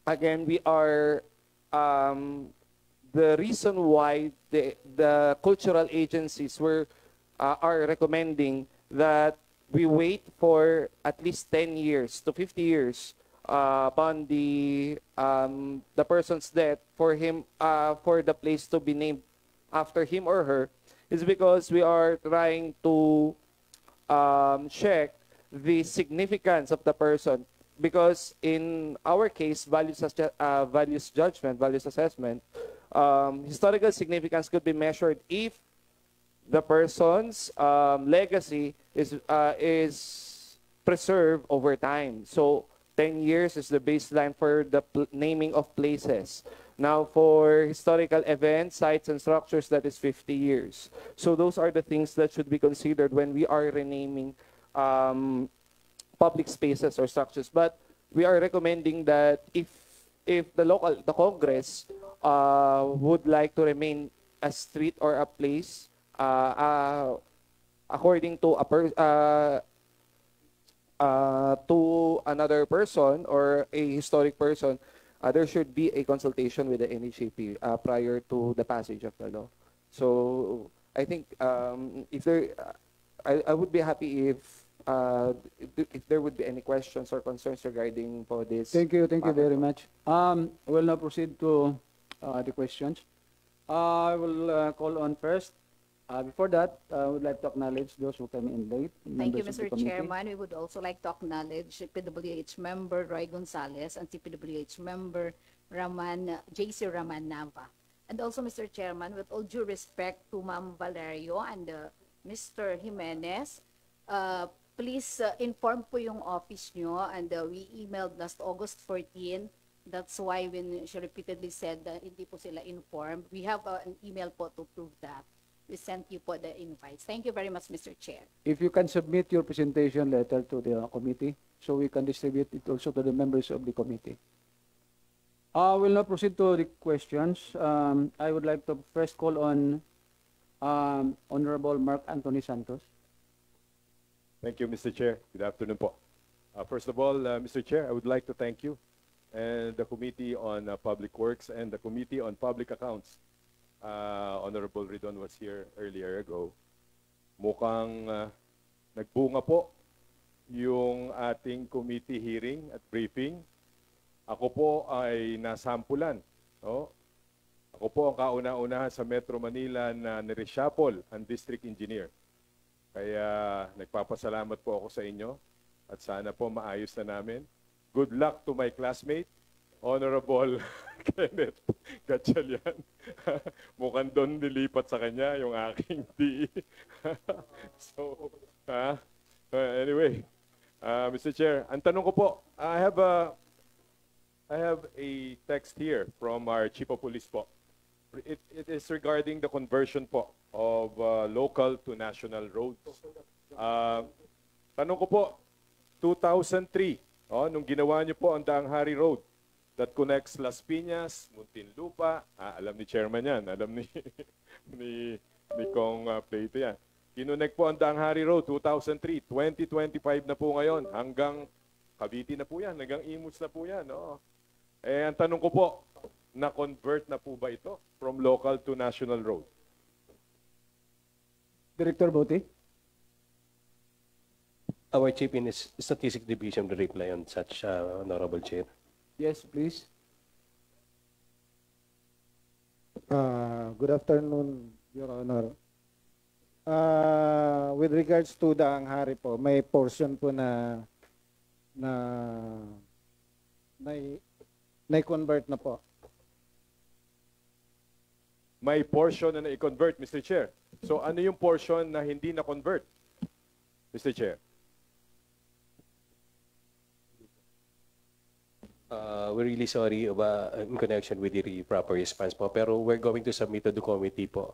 again, we are the reason why the cultural agencies are recommending that we wait for at least 10 years to 50 years upon the person's death for the place to be named after him or her, is because we are trying to check the significance of the person. Because in our case, values judgment, values assessment, historical significance could be measured if the person's legacy is preserved over time. So 10 years is the baseline for the naming of places. Now, for historical events, sites, and structures, that is 50 years. So those are the things that should be considered when we are renaming public spaces or structures. But we are recommending that if the Congress would like to remain a street or a place according to to another person or a historic person, there should be a consultation with the NHAP prior to the passage of the law. So I think if there, I would be happy if there would be any questions or concerns regarding for this. Thank you very much. We'll now proceed to the questions. I will call on first. Before that, I would like to acknowledge those who came in late. Thank you, Mr. Chairman. We would also like to acknowledge PWH member Roy Gonzalez and CPWH member J.C. Raman Nava. And also, Mr. Chairman, with all due respect to Ma'am Valerio and Mr. Jimenez, please inform po yung office nyo, and we emailed last August 14. That's why when she repeatedly said that hindi po sila informed, we have an email po to prove that. We sent you po the invites. Thank you very much, Mr. Chair. If you can submit your presentation letter to the committee, so we can distribute it also to the members of the committee. I will now proceed to the questions. I would like to first call on Honorable Mark Anthony Santos. Thank you, Mr. Chair. Good afternoon po. First of all, Mr. Chair, I would like to thank you and the Committee on Public Works and the Committee on Public Accounts. Honorable Ridon was here earlier ago. Mukhang nagbunga po yung ating committee hearing at briefing. Ako po ay nasampulan. No? Ako po ang kauna-unahan sa Metro Manila na nireshuffle ang district engineer. Kaya nagpapasalamat po ako sa inyo at sana po maayos na namin. Good luck to my classmate, Honorable Kenneth Gatchalian. Mukhang doon nilipat sa kanya yung aking DE. So, anyway, Mr. Chair, ang tanong ko po, I have a text here from our Chief of Police po. It is regarding the conversion po of local to national roads. Tanong ko po, 2003, nung ginawa niyo po ang Daang Hari Road that connects Las Piñas, Muntinlupa, alam ni Chairman yan, alam ni Kong Pleito yan. Kinonect po ang Daang Hari Road, 2003, 2025 na po ngayon, hanggang Cavite na po yan, hanggang Imus na po yan. No? Eh, ang tanong ko po, na-convert na po ba ito from local to national road? Director Bote. Our Chief in Statistics Division will reply on such, Honorable Chair. Yes, please. Good afternoon, Your Honor. With regards to Daang Hari po, may portion po na convert na po. May portion na na-convert, Mr. Chair. So ano yung portion na hindi na-convert, Mr. Chair? We're really sorry in connection with the proper response po. Pero we're going to submit to the committee po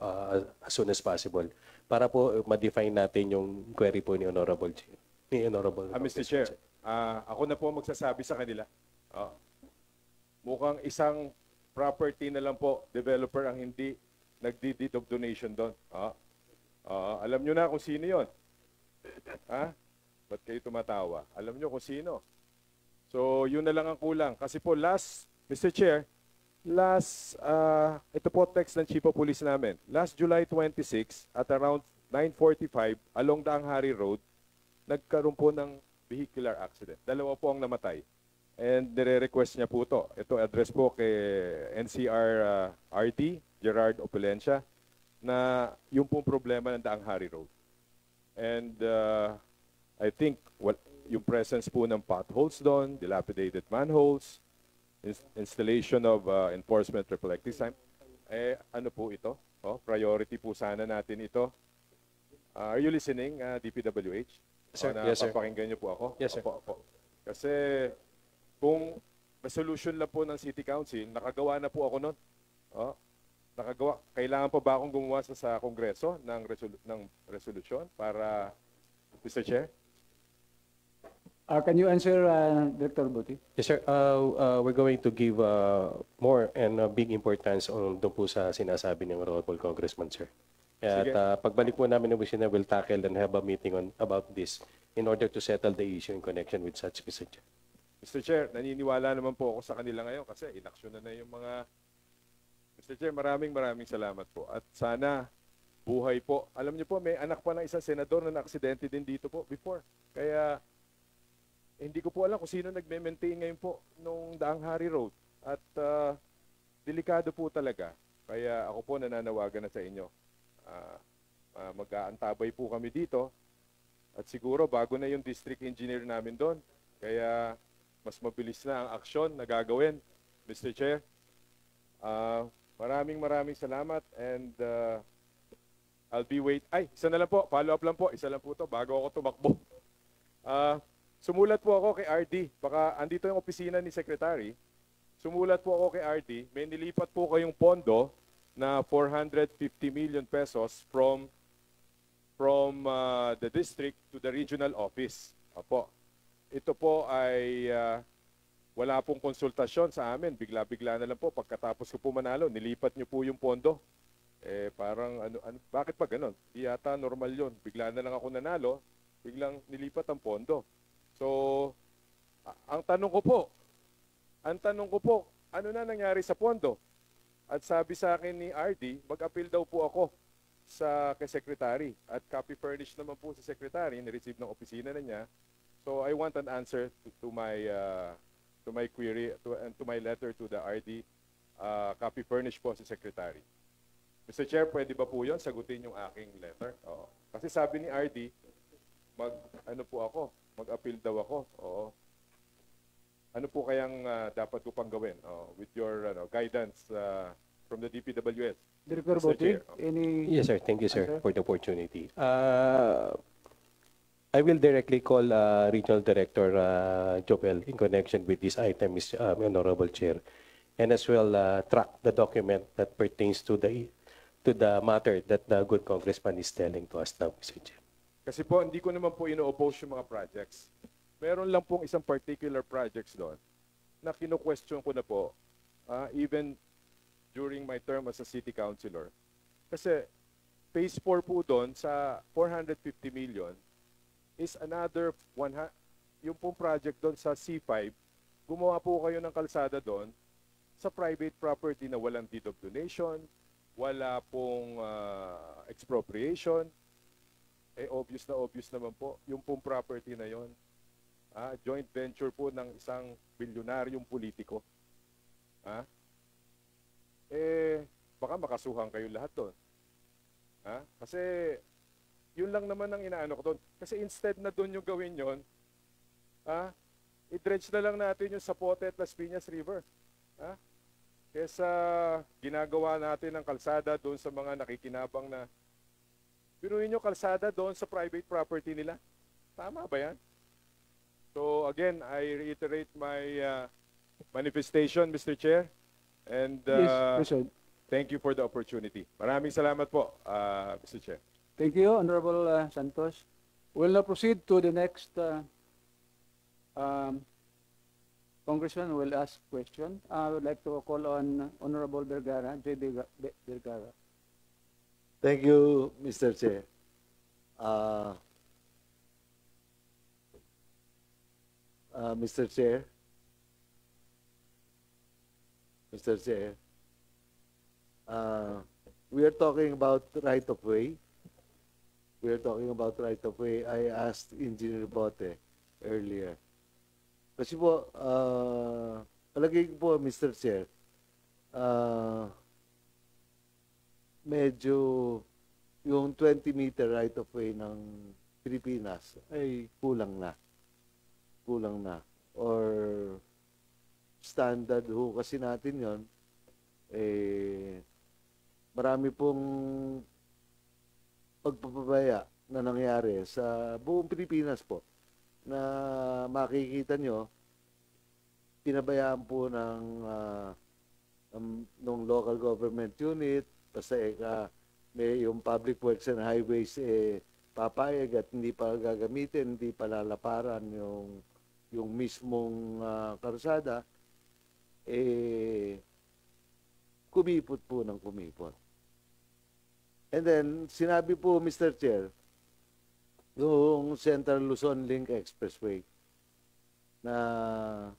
as soon as possible para po ma-define natin yung query po ni Honorable Chair. Mr. Chair, ako na po magsasabi sa kanila. Mukhang isang property na lang po, developer ang hindi nagdi-deed of donation doon. Alam nyo na kung sino yon. Ba't kayo tumatawa? Alam nyo kung sino. So, yun na lang ang kulang. Kasi po Mr. Chair, ito po text ng Chief of Police namin. Last July 26 at around 9:45 along Daang Hari Road, nagkaroon po ng vehicular accident. Dalawa po ang namatay. And nire-request niya po ito. Ito address po kay NCR RD, Gerard Opulencia, na yung pong problema ng Daang Hari Road. And I think yung presence po ng potholes doon, dilapidated manholes, installation of enforcement reflective sign. Ano po ito? Priority po sana natin ito. Are you listening, DPWH? Sir, yes, sir. Papakinggan niyo po ako? Yes, sir. Opo. Kasi kung resolution lang po ng City Council, nakagawa na po ako nun. Nakagawa. Kailangan pa ba akong gumawa sa Kongreso ng resolution para, Mr. Chair? Can you answer, Director Buti? Yes, sir. We're going to give more and big importance on doon po sa sinasabi ng Honorable Congressman, sir. At pagbalik po namin ng Wisina, we'll tackle and have a meeting about this in order to settle the issue in connection with such, Mr. Chair. Mr. Chair, naniniwala naman po ako sa kanila ngayon kasi inaksyon na yung mga... Mr. Chair, maraming salamat po. At sana buhay po. Alam niyo po, may anak pa ng isang senador na na-aksidente din dito po before. Kaya hindi ko po alam kung sino nagme-maintain ngayon po nung Daang Hari Road. At delikado po talaga. Kaya ako po nananawagan na sa inyo. Mag-aantabay po kami dito. At siguro bago na yung district engineer namin doon. Kaya mas mabilis na ang aksyon na gagawin, Mr. Chair. Maraming salamat and I'll be isa na lang po, follow up lang po, isa lang po to bago ako tumakbo. Sumulat po ako kay RD, baka andito yung opisina ni Secretary. Sumulat po ako kay RD, may nilipat po kayong pondo na 450 million pesos from the district to the regional office. Opo. Ito po ay wala pong konsultasyon sa amin. Bigla-bigla na lang po. Pagkatapos ko po manalo, nilipat niyo po yung pondo. Parang, bakit pa ganun? Di yata normal yun. Bigla na lang ako nanalo, biglang nilipat ang pondo. So, ang tanong ko po, ano na nangyari sa pondo? At sabi sa akin ni RD, mag-appeal daw po ako kay Secretary. At copy furnished naman po sa Secretary, ni-receive ng opisina na niya. So, I want an answer to my query and to my letter to the RD, copy furnished po si Secretary. Mr. Chair, pwede ba po yun? Sagutin yung aking letter? Oo. Kasi sabi ni RD, mag-appeal daw ako. Oo. Ano po kayang dapat ko pang gawin with your guidance from the DPWS? Director Botti, Yes, sir. Thank you, sir, for the opportunity. I will directly call Regional Director Jopel in connection with this item, Mr. Honorable Chair, and as well track the document that pertains to the matter that the good congressman is telling to us now, Mr. Chair. Kasi po, hindi ko naman po ino-oppose yung mga projects. Meron lang pong isang particular projects doon na kino-question ko na po, even during my term as a city councilor. Kasi phase 4 po doon sa 450 million is another yung pong project doon sa C5, gumawa po kayo ng kalsada doon sa private property na walang deed of donation, wala pong expropriation. Obvious naman po, yung pong property na yon, joint venture po ng isang bilyonaryong politiko. Baka makasuhan kayo lahat doon. Kasi yun lang naman ang inaano ko doon. Kasi instead na doon yung gawin yon, i-dredge na lang natin yung Zapote at Las Piñas River. Kesa ginagawa natin ng kalsada doon sa mga nakikinabang na, biruin nyo kalsada doon sa private property nila. Tama ba yan? So again, I reiterate my manifestation, Mr. Chair. And Yes, President. thank you for the opportunity. Maraming salamat po, Mr. Chair. Thank you, Honorable Santos. We'll now proceed to the next Congressman will ask question. I would like to call on Honorable Vergara, J. Vergara. Thank you, Mr. Chair. Mr. Chair, we are talking about right of way. I asked Engineer Bote earlier. Kasi po, palagay ko po, Mr. Chair, medyo yung 20-meter right of way ng Pilipinas ay kulang na. Or standard ho kasi natin yon, marami pong pagpapabaya na nangyari sa buong Pilipinas po na makikita nyo, pinabayaan po ng local government unit, basta may yung public works and highways papayag at hindi pa gagamitin, hindi pa lalaparan yung mismong karsada, kumipot po ng kumipot. And then, sinabi po, Mr. Chair, yung Central Luzon Link Expressway na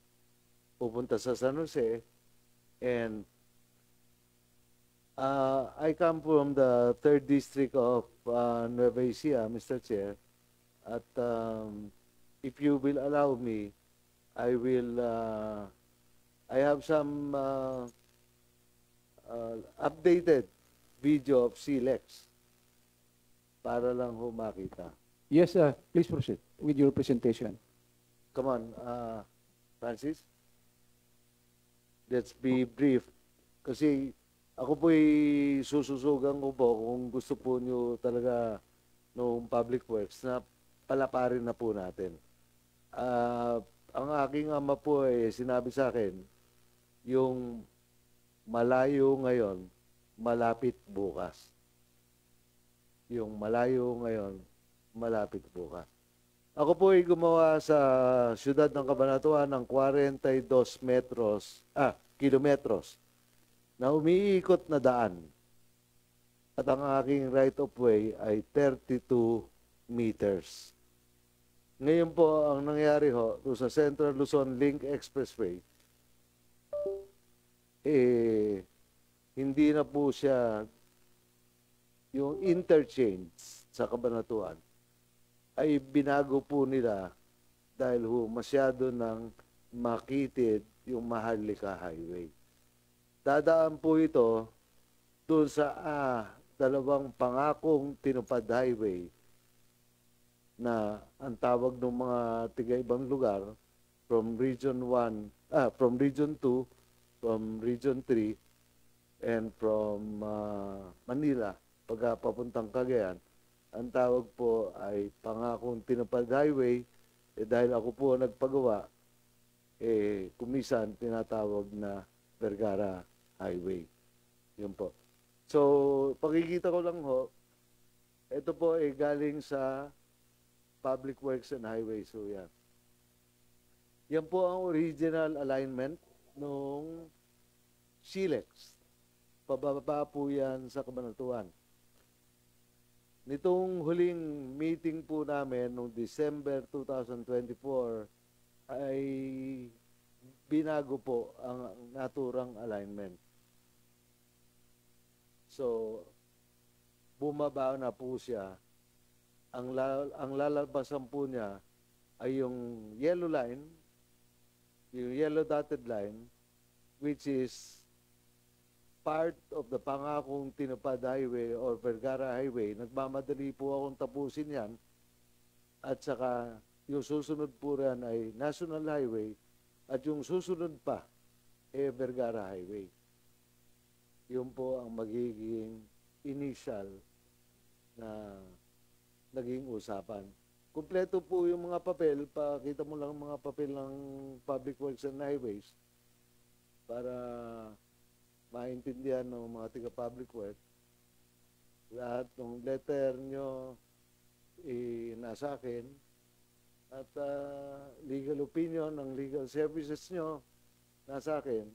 pupunta sa San Jose, and I come from the 3rd District of Nueva Ecija, Mr. Chair, at if you will allow me, I have some updated video of SEALEX para lang ho makita. Yes, please proceed with your presentation. Come on, Francis. Let's be brief. Kasi ako po'y sususugan ko po kung gusto po nyo talaga nung public works na palaparin na po natin. Ang aking ama po ay sinabi sa akin, yung malayo ngayon, malapit bukas. Yung malayo ngayon, malapit bukas. Ako po ay gumawa sa siyudad ng Cabanatuan ng 42 kilometros na umiikot na daan. At ang aking right of way ay 32 meters. Ngayon po, ang nangyari ho, sa Central Luzon Link Expressway, hindi na po siya yung interchange sa Cabanatuan ay binago po nila dahil ho masyado nang makitid yung Maharlika Highway. Dadaan po ito doon sa dalawang pangakong tinupad highway na ang tawag ng mga tiga-ibang lugar from Region 2, from Region 3, and from Manila, papuntang Cagayan, ang tawag po ay pangakong tinupad highway. Dahil ako po nagpagawa, kumisan tinatawag na Vergara Highway. Yun po. So, pakikita ko lang ho, ito po ay galing sa Public Works and Highways. So, yan. Yan po ang original alignment nung SEALEX. Pababa po yan sa Cabanatuan. Nitong huling meeting po namin noong December 2024 ay binago po ang naturang alignment. So, bumaba na po siya. Ang lalabasan po niya ay yung yellow line, yung yellow dotted line, which is part of the pangakong tinupad highway or Vergara Highway. Nagmamadali po akong tapusin yan. At saka yung susunod po rin ay National Highway at yung susunod pa Vergara Highway. Yun po ang magiging initial na naging usapan. Kumpleto po yung mga papel. Pakita mo lang mga papel ng Public Works and Highways. para maintindihan ng mga taga-public works. Lahat ng letter nyo nasa akin at legal opinion ng legal services nyo nasa akin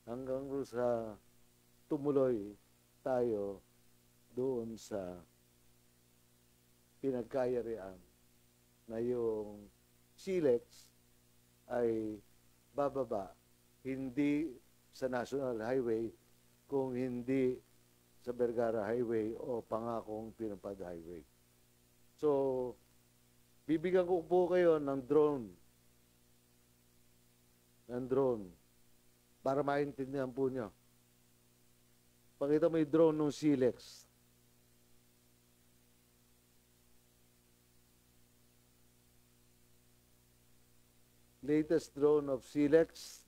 hanggang sa tumuloy tayo doon sa pinagkayarian na yung SILEX ay bababa hindi sa National Highway kung hindi sa Vergara Highway o Pangakong Pinapad Highway. So, bibigyan ko po kayo ng drone. Para maintindihan po nyo. Pakita mo yung drone ng SILEX. Latest drone of SILEX.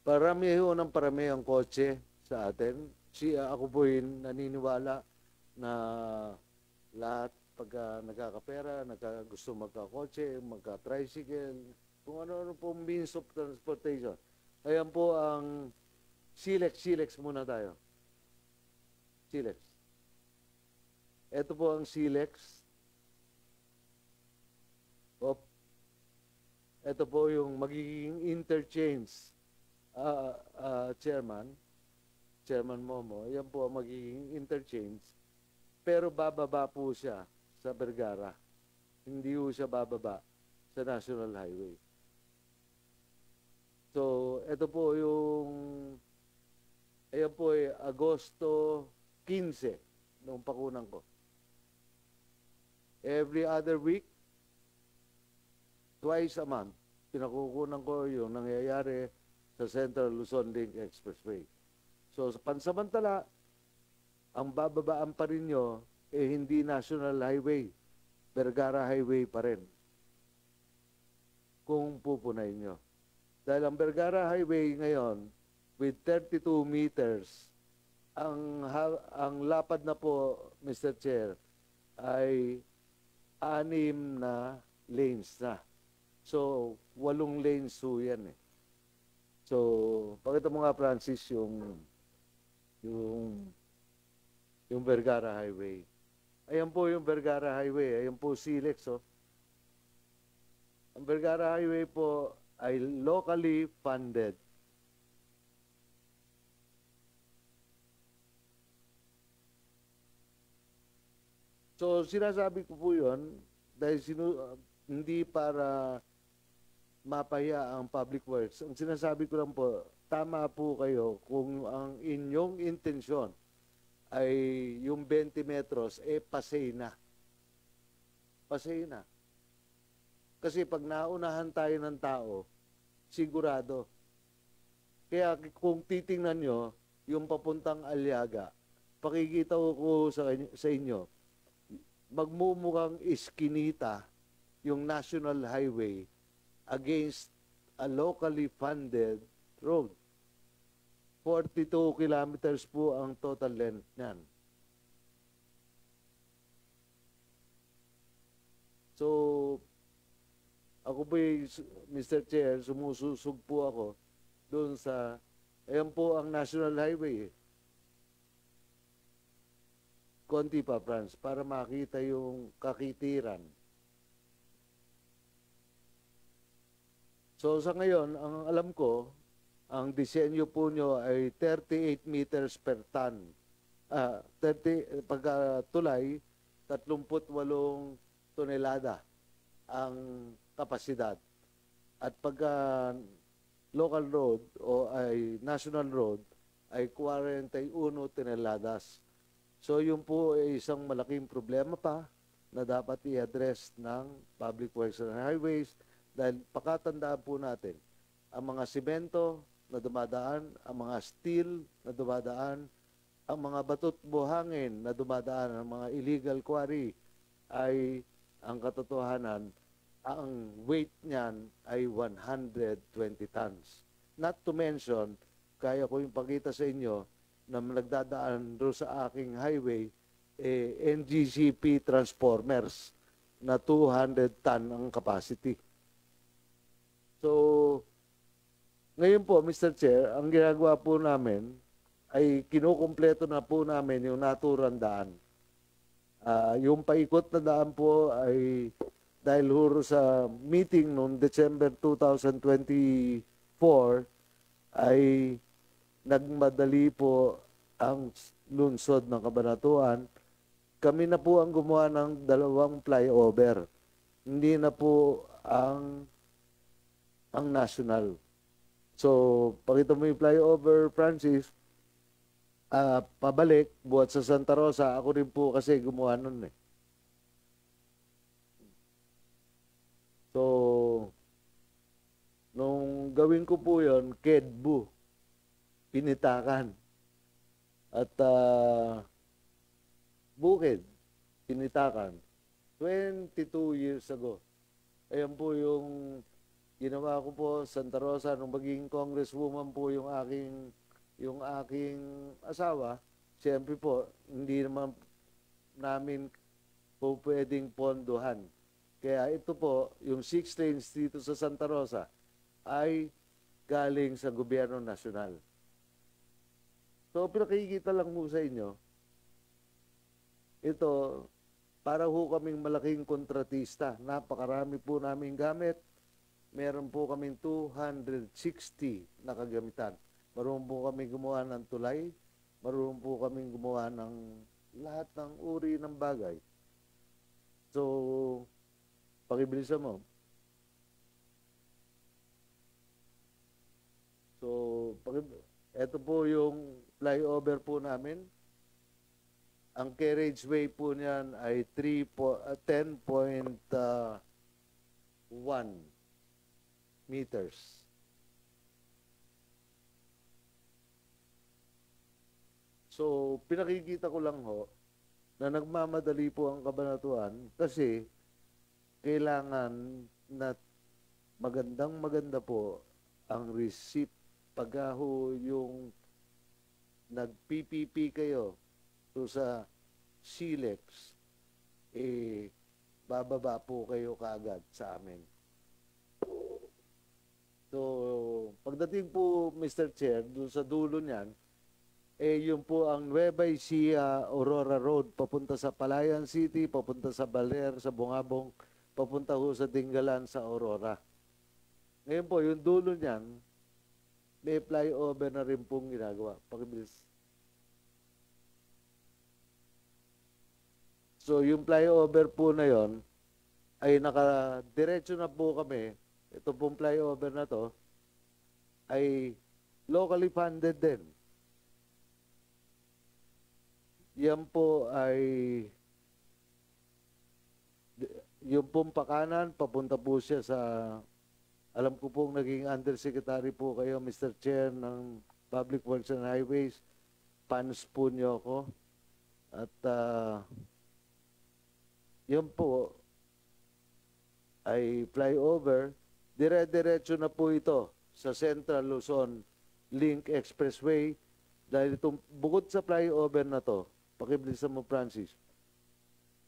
Parami ang kotse sa atin. Ako po naniniwala na lahat pagka nagkakapera, gusto magkakotse, magka-tricycle, kung ano-ano po means of transportation. Ayan po ang SILEX muna tayo. SILEX. Ito po ang SILEX. Ito po yung magiging interchange. Chairman Momo, yan po ang magiging interchange, pero bababa po siya sa Vergara. Hindi po siya bababa sa National Highway. So, ito po ayan po ay Agosto 15 noong pakunan ko. Every other week, twice a month, pinakukunan ko yung nangyayari sa Central Luzon Link Expressway. So, sa pansamantala, ang bababaan pa rin nyo, hindi National Highway, Vergara Highway pa rin. Kung pupunayin nyo. Dahil ang Vergara Highway ngayon, with 32 meters, ang lapad na po, Mr. Chair, ay 6 na lanes na. So, 8 lanes po yan eh. So, pakita mo nga, Francis, yung Vergara Highway. Ayan po yung Vergara Highway. Ayan po SILEX, oh. Ang Vergara Highway po ay locally funded. So, sinasabi ko po yun dahil hindi para mapahiya ang public works. Ang sinasabi ko lang po, tama po kayo kung ang inyong intensyon ay yung 20 metros, pasay na. Pasay na. Kasi pag naunahan tayo ng tao, sigurado. Kaya kung titingnan nyo, yung papuntang Aliaga, pakikita ko sa inyo, magmumukhang iskinita yung National Highway against a locally funded road. 42 kilometers po ang total length niyan. So, ako po, Mr. Chair, sumususog po ako doon sa, ayan po ang National Highway. Konti pa, Franz, para makita yung kakitiran. So sa ngayon, ang alam ko, ang disenyo po nyo ay 38 meters per ton. Pagka tulay, 38 tonelada ang kapasidad. At pagka local road o ay national road ay 41 toneladas. So yun po ay isang malaking problema pa na dapat i-address ng Public Works and Highways. Dahil pakatandaan po natin, ang mga simento na dumadaan, ang mga steel na dumadaan, ang mga batot buhangin na dumadaan, ang mga illegal quarry, ay ang katotohanan, ang weight niyan ay 120 tons. Not to mention, kaya ko yung pakita sa inyo na nagdadaan doon sa aking highway, NGCP transformers na 200 ton ang capacity. So, ngayon po, Mr. Chair, ang ginagawa po namin ay kinukumpleto na po namin yung naturang daan. Yung paikot na daan po ay dahil huro sa meeting noong December 2024 ay nagmadali po ang lungsod ng Cabanatuan. Kami na po ang gumawa ng 2 flyover. Hindi na po ang national. So, pakita mo yung flyover, Francis, pabalik, buhat sa Santa Rosa, ako rin po kasi gumawa nun eh. So, nung gawin ko po yun, Kedbu, pinitakan. At Bukid, pinitakan. 22 years ago. Ayan po yung ginawa ko po, Santa Rosa, nung maging congresswoman po yung aking asawa. Siyempre po, hindi naman namin po pwedeng pondohan. Kaya ito po, yung 6 lanes dito sa Santa Rosa ay galing sa gobyerno nasyonal. So, pinakikita lang mo sa inyo, ito, para ho kaming malaking kontratista. Napakarami po namin gamit. Meron po kaming 260 na kagamitan. Marunong po kami gumawa ng tulay. Marunong po kami gumawa ng lahat ng uri ng bagay. So, pakibilisan mo. So, ito po yung flyover po namin. Ang carriageway po niyan ay 10.1 meters. So, pinakikita ko lang ho na nagmamadali po ang Cabanatuan kasi kailangan na maganda po ang receipt pagka ho yung nag-PPP kayo so sa SILEX, bababa po kayo kaagad sa amin. So, pagdating po, Mr. Chair, doon sa dulo niyan, yun po ang Nueva Ecija Aurora Road, papunta sa Palayan City, papunta sa Baler, sa Bungabong, papunta ho sa Dingalan, sa Aurora. Ngayon po, yung dulo niyan, may flyover na rin pong ginagawa. Pakibilis. So, yung flyover po na yon ay nakadiretso na po kami. Ito pong flyover na to ay locally funded din. Yan po ay yung pong pakanan, papunta po siya sa, alam ko pong naging undersecretary po kayo, Mr. Chair ng Public Works and Highways. Pans po niyo ako. At yun po ay flyover. Dire-diretso na po ito sa Central Luzon Link Expressway. Dahil itong, bukod sa flyover na to, pakibilisan mo, Francis,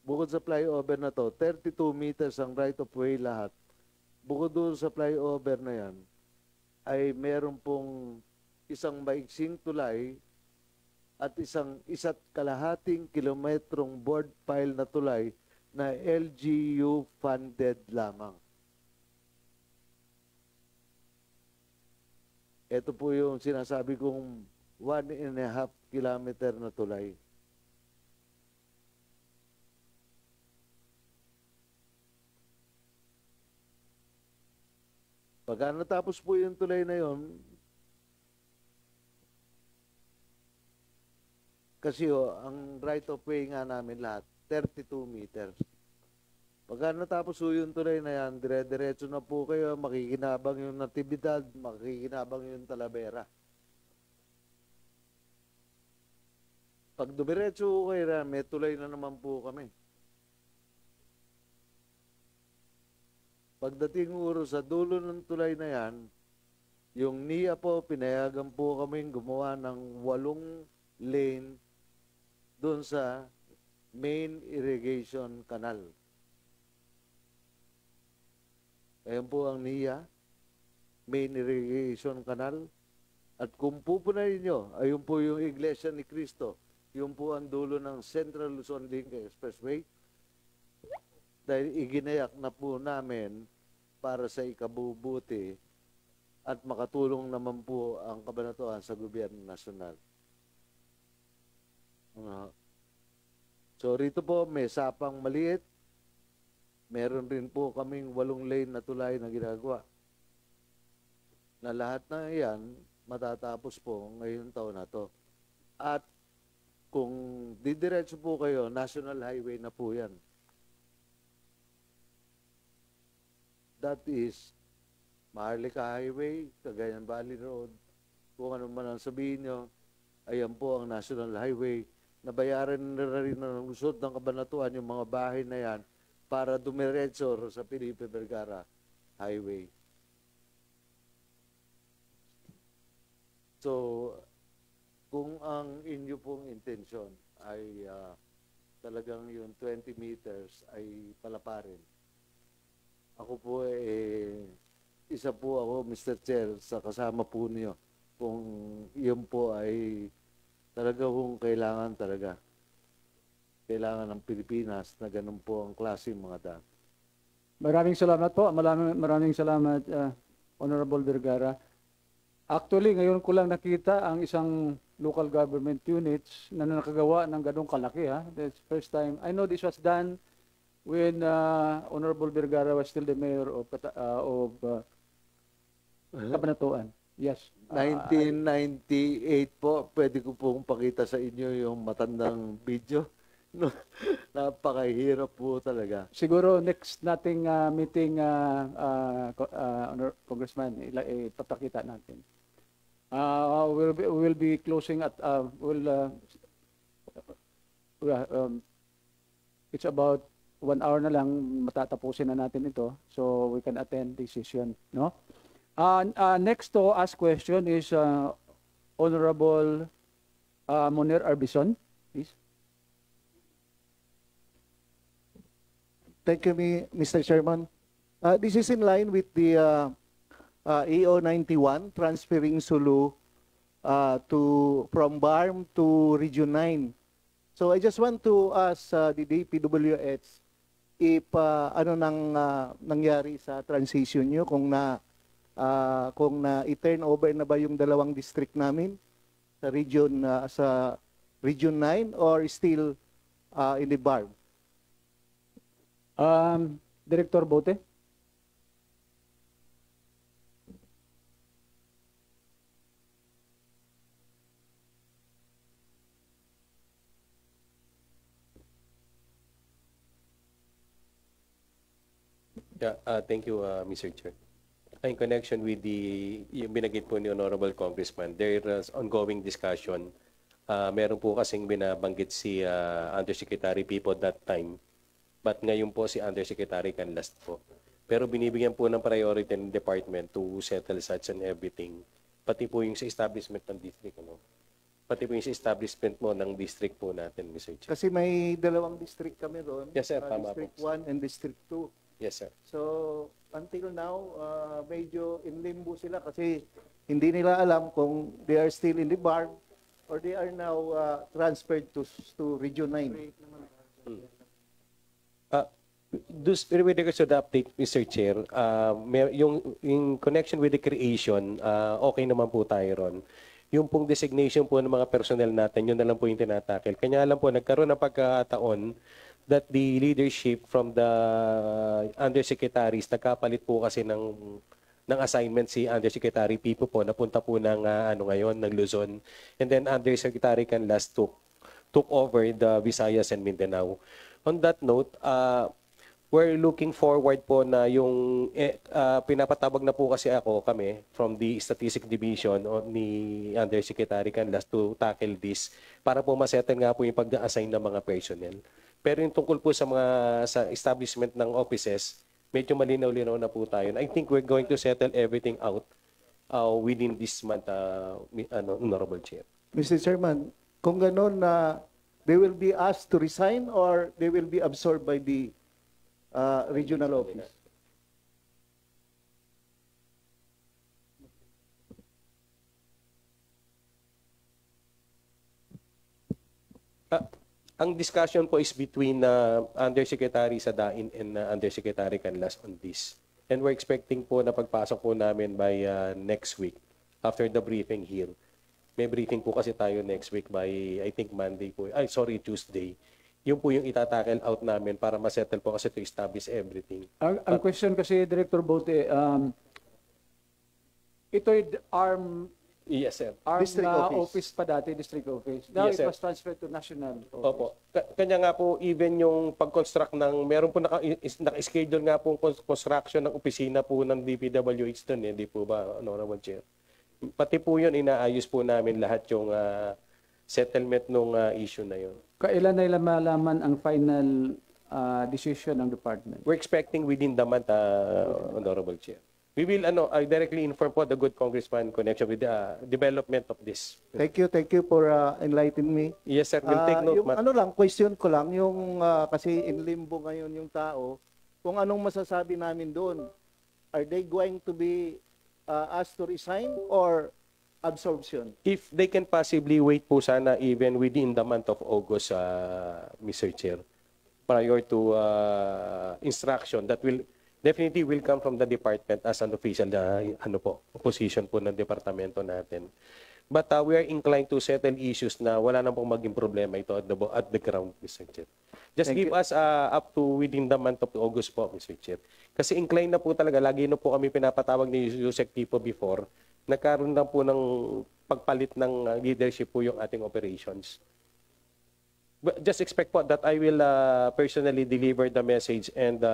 bukod sa flyover na to, 32 meters ang right of way lahat. Bukod doon sa flyover na yan, ay meron pong isang maiksing tulay at isa't kalahating kilometrong board pile na tulay na LGU funded lamang. Ito po yung sinasabi kong 1.5 kilometer na tulay. Pagka natapos po yung tulay na yon, kasi ang right of way nga namin lahat, 32 meters. Pagka natapos po yung tulay na yan, dire-diretso na po kayo, makikinabang yung Natividad, makikinabang yung Talavera. Pag dumiretso po kayo na, may tulay na naman po kami. Pagdating uro sa dulo ng tulay na yan, yung NIA po, pinayagan po kami gumawa ng 8 lane doon sa main irrigation canal. Ayan po ang NIA, Main Irrigation Canal. At kung pupunayin nyo, ayun po yung Iglesia ni Cristo. Yun po ang dulo ng Central Luzon Link Expressway. Dahil iginayak na po namin para sa ikabubuti at makatulong naman po ang kabanatuan sa gobyerno nasyonal. So rito po may sapang maliit. Meron rin po kaming 8 lane na tulay na ginagawa. Na lahat na yan matatapos po ngayong taon na to. At kung didiretso po kayo, National Highway na po yan. That is Maharlika Highway, Cagayan Valley Road, kung ano man ang sabihin nyo, ayan po ang National Highway. Nabayaran na rin ng lungsod ng Kabanatuan yung mga bahay na yan para dumiretso sa Felipe Vergara Highway. So, kung ang inyo pong intensyon ay talagang yung 20 meters ay palaparin, ako po isa po ako, Mr. Chair, sa kasama po niyo kung yun po ay talaga kung kailangan talaga. Kailangan ng Pilipinas na ganun po ang klase mga dam. Maraming salamat po. Maraming salamat, Honorable Vergara. Actually, ngayon ko lang nakita ang isang local government units na nakagawa ng ganong kalaki. That's the first time. I know this was done when Honorable Vergara was still the mayor of Cabanatuan. Yes. 1998 po, pwede ko pong pakita sa inyo yung matandang video. No, napakahirap po talaga. Siguro next nating meeting, Congressman, ipapakita natin. We'll be closing at it's about 1 hour na lang, matatapusin na natin ito, so we can attend this session, no? Next to ask question is Honorable Moner Arbison, please. Thank you, Mr. Chairman. This is in line with the AO 91 transferring Sulu from BARM to Region 9. So I just want to ask the DPWH if ano nang nangyari sa transition nyo, kung na i-turn over na ba yung 2 district namin sa Region 9 or still in the BARM? Director Bote. Yeah, thank you, Mr. Chair. In connection with yung binagit po ni Honorable Congressman, there is ongoing discussion. Meron po kasing binabanggit si Undersecretary Pipo that time. But ngayon po si Undersecretary Canlas po. Pero binibigyan po ng priority ng department to settle such and everything. Pati po yung sa establishment ng district. Pati po yung sa establishment mo ng district po natin, Mr. Chair. Kasi may 2 district kami doon. Yes, sir. Tama District po. 1 and District 2. Yes, sir. So, until now, medyo in limbo sila kasi hindi nila alam kung they are still in the BARM or they are now transferred to Region 9. With regards to the update, Mr. Chair, yung in connection with the creation, okay naman po tayo ron. Yung pong designation po ng mga personnel natin, yun na lang po yung tinatakil. Kanya lang po, nagkaroon ng pagkataon that the leadership from the undersecretaries, nagkapalit po kasi ng assignment si Undersecretary Pipo po, napunta po ng ngayon, ng Luzon. And then Undersecretary Canlas took over the Visayas and Mindanao. On that note, we're looking forward po na yung pinapatawag na po kasi kami from the Statistic Division ni Undersecretary Canlas to tackle this para po masettle nga po yung pag-assign ng mga personnel. Pero yung tungkol po sa establishment ng offices, medyo malinaw-linaw na po tayo. I think we're going to settle everything out within this month, Honorable Chair. Mr. Chairman, kung gano'n they will be asked to resign or they will be absorbed by the regional office? Ang discussion po is between Undersecretary Sadain and Undersecretary Canlas on this. And we're expecting po na pagpasok po namin by next week after the briefing here. May briefing po kasi tayo next week by, I think, Tuesday. Yun po yung itatackle out namin para masettle po kasi to establish everything. Ang question kasi, Director Bote, ito'y yes, sir. District office pa dati, district office. Now Yes, it sir. was transferred to national office. Opo. Kanya nga po, even yung pag-construct meron po naka-schedule nga po construction ng opisina po ng DPWH doon, di po ba, Honorable Chair? Pati po yun, inaayos po namin lahat yung settlement ng issue na yun. Kailan na malaman ang final decision ng department? We're expecting within the month, Honorable Chair. We will I directly inform po the good congressman in connection with the development of this. Thank you for enlightening me. Yes, sir. We'll take note, Yung question ko lang, yung kasi in limbo ngayon yung tao, kung anong masasabi namin doon, are they going to be asked to resign or absorption? If they can possibly wait po sana even within the month of August, Mr. Chair, prior to instruction that will definitely will come from the department as an official position po ng departamento natin. But we are inclined to settle issues na wala na pong maging problema ito at the ground, Mr. Chair. Just give us up to within the month of August po, Mr. Chair. Kasi inclined na po talaga, lagi na po kami pinapatawag ni Yusek Tipo before, nagkaroon na po ng pagpalit ng leadership po yung ating operations. But just expect po that I will personally deliver the message and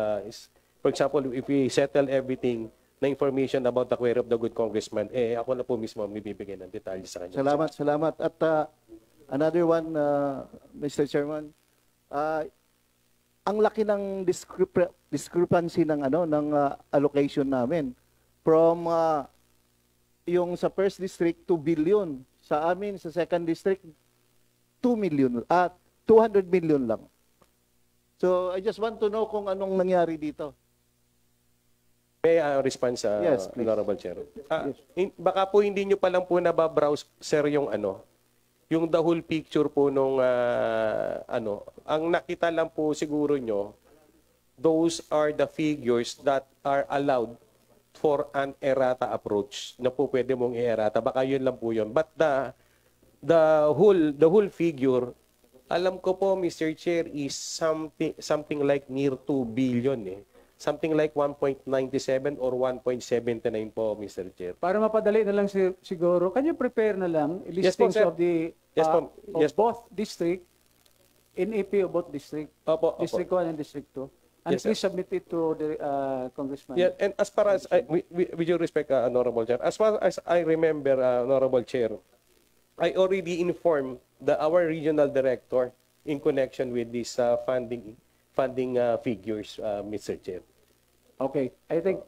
for example, if we settle everything na information about the query of the good congressman, ako na po mismo bibigyan ng detalye sa kanya. Salamat. At another one, Mr. Chairman, ang laki ng discrepancy ng allocation namin from yung sa first district 2 billion, sa amin sa second district 2 million 200 million lang. So I just want to know kung anong nangyari dito. May response sa Honorable Chair. Baka po hindi nyo pa lang po nababrowse, sir, yung yung the whole picture po nung ang nakita lang po siguro nyo, those are the figures that are allowed for an errata approach na po pwede mong i-errata. Baka yun lang po yun. But the whole figure, alam ko po, Mr. Chair, is something like near 2 billion Something like 1.97 or 1.79 po, Mr. Chair. Para mapadali na lang siguro, can you prepare na lang listings of the both district, NAP of both district, District 1 and District 2, and please submit it to the Congressman. Yeah, and as far as, with your respect, Honorable Chair, as far as I remember, Honorable Chair, I already informed our regional director in connection with this funding figures, Mr. Chair. Okay. I think,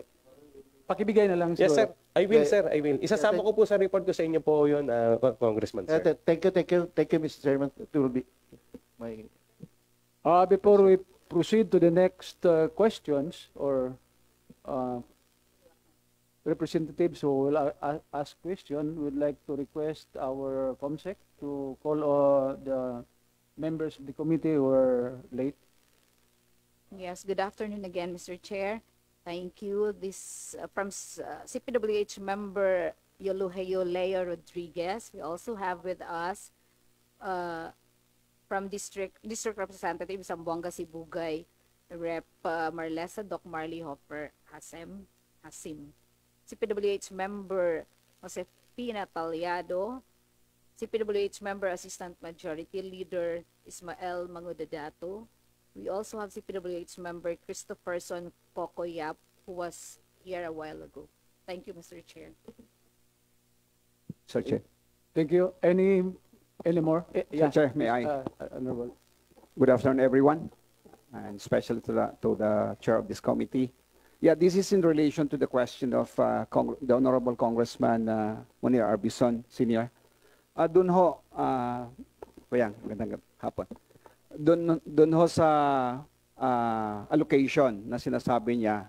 pakibigay na lang. Yes, sir. I will, sir. I will. Isasama ko po sa report ko sa inyo po yun, Congressman, sir. Thank you, Mr. Chairman. It will be my... Before we proceed to the next questions or representatives who will ask question, we'd like to request our COMSEC to call the members of the committee who are late. Yes, good afternoon again, Mr. Chair. Thank you. This from CPWH member Yoluheyo Leo Rodriguez. We also have with us from District Representative Zamboanga Sibugay, Rep. Marlesa Doc Marley Hopper Hasim. CPWH member Josefina Talyado. CPWH member Assistant Majority Leader Ismael Mangudadato. We also have CPWH member Christopherson Kokoyap, who was here a while ago. Thank you, Mr. Chair. Sir Chair. Thank you. Any more? Sir Chair, may I? Honorable. Good afternoon, everyone, and especially to the chair of this committee. Yeah, this is in relation to the question of the Honorable Congressman Munir Arbison, Senior. Doon ho, magandang hapon. Doon ho sa allocation na sinasabi niya,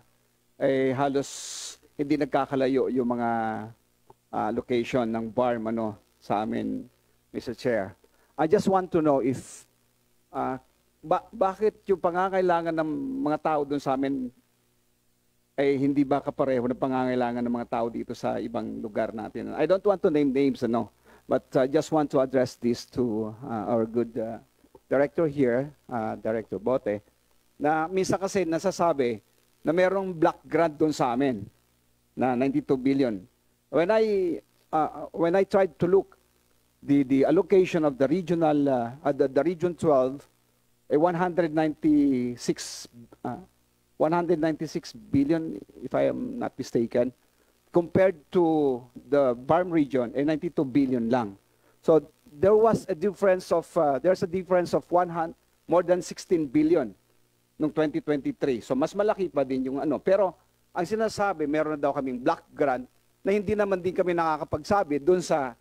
halos hindi nagkakalayo yung mga location ng BARM sa amin, Mr. Chair. I just want to know if bakit yung pangangailangan ng mga tao doon sa amin ay hindi ba kapareho ng pangangailangan ng mga tao dito sa ibang lugar natin? I don't want to name names, but just want to address this to our good director here, Director Bote, na minsan kasi nasasabi na mayroong black grant doon sa amin na 92 billion. When I tried to look the allocation of the regional the region 12, 196 billion, if I am not mistaken, compared to the BARM region, 92 billion lang. So there was a difference of there's a difference of more than 16 billion noong 2023. So mas malaki pa din yung pero ang sinasabi, meron na daw kaming black grant na hindi naman din kami nakakapagsabi doon sa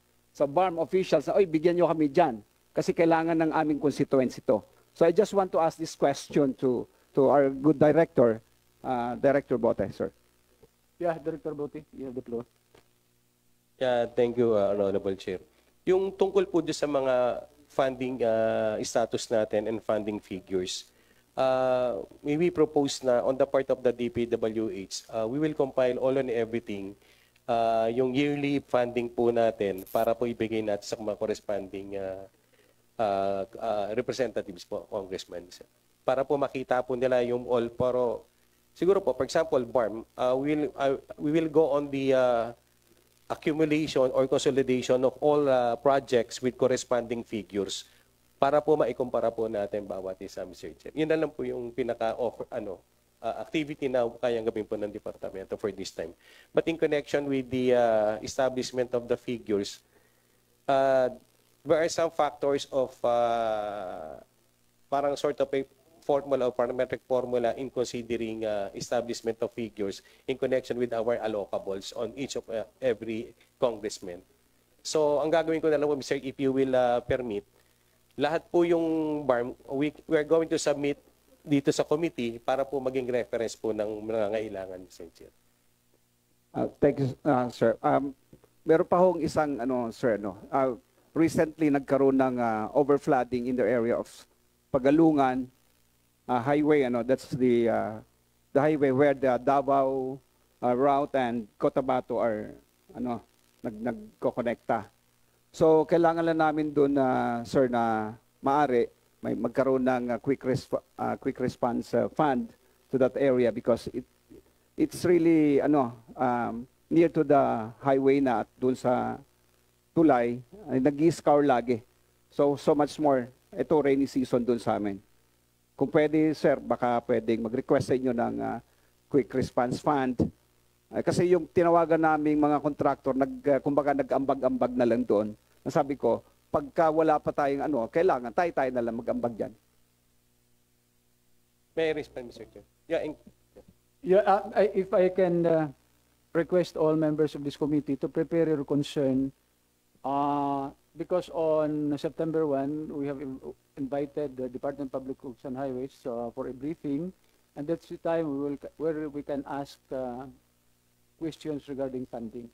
BARM officials na, oy, bigyan nyo kami dyan kasi kailangan ng aming constituency to. So I just want to ask this question to our good director, Director Bote, sir. Yeah, Director Bote, you have the floor. Yeah, thank you, Honorable Chair. Yung tungkol po sa mga funding status natin and funding figures, we propose na on the part of the DPWH, we will compile all and everything, yung yearly funding po natin para po ibigay natin sa mga corresponding representatives po, congressmen. Para po makita po nila yung all, pero siguro po, for example, BARM, we will go on the accumulation or consolidation of all projects with corresponding figures para po maikumpara po natin bawat isa, Mr. Chair. Yun na lang po yung pinaka-offer, activity na kayang gawin po ng departamento for this time. But in connection with the establishment of the figures, there are some factors of parang sort of a formula or parametric formula in considering establishment of figures in connection with our allocables on each of every congressman. So, ang gagawin ko na lang po, Mr. if you will permit, lahat po yung BARM, we are going to submit dito sa committee para po maging reference po ng mga ngailangan, Mr. Chair. Thank you, sir. Meron pa hong isang, sir, recently nagkaroon ng overflooding in the area of Pagalungan highway, that's the highway where the Davao route and Cotabato are, nagko-connecta. So, kailangan lang namin doon, sir, na maaari may magkaroon ng quick response fund to that area because it's really near to the highway na at doon sa tulay, nag-i-scour lagi. So much more ito rainy season doon sa amin. Kung pwede, sir, baka pwedeng mag-request sa inyo ng quick response fund. Kasi yung tinawagan naming mga contractor, kumbaga nag-ambag-ambag na lang doon. Nasabi ko, pagka wala pa tayong kailangan tayo na lang mag-ambag dyan. May I respond, Mr. Chair? If I can request all members of this committee to prepare your concern, because on September 1, we have invited the Department of Public Works and Highways for a briefing, and that's the time where we can ask questions regarding funding.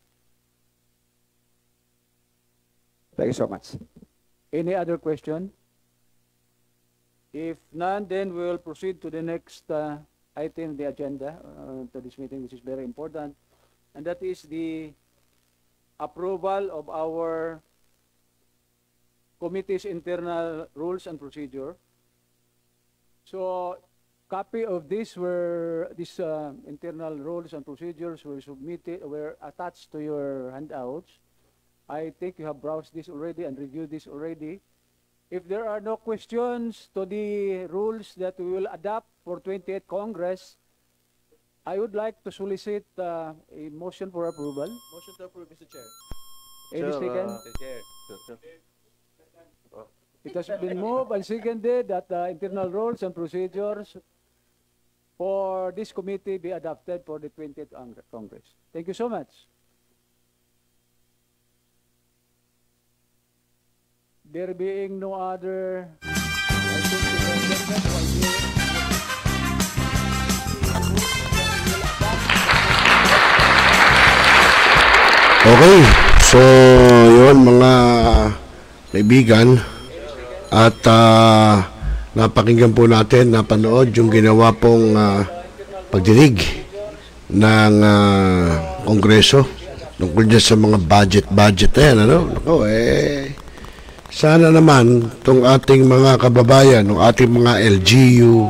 Thank you so much. Any other question? If none, then we will proceed to the next item in the agenda to this meeting, which is very important, and that is the approval of our committee's internal rules and procedure. So, copy of this internal rules and procedures were attached to your handouts. I think you have browsed this already and reviewed this already. If there are no questions to the rules that we will adopt for 28th Congress, I would like to solicit a motion for approval. Motion to approve, Mr. Chair. Any second? Mr. Chair. It has been moved and seconded that the internal rules and procedures for this committee be adopted for the 20th Congress. Thank you so much. There being no other Okay, so yun mga kaibigan, at napakinggan po natin, napanood yung ginawa pong pagdinig ng Kongreso tungkol dyan sa mga budget na yan, ano? Ako, sana naman itong ating mga kababayan, ng ating mga LGU,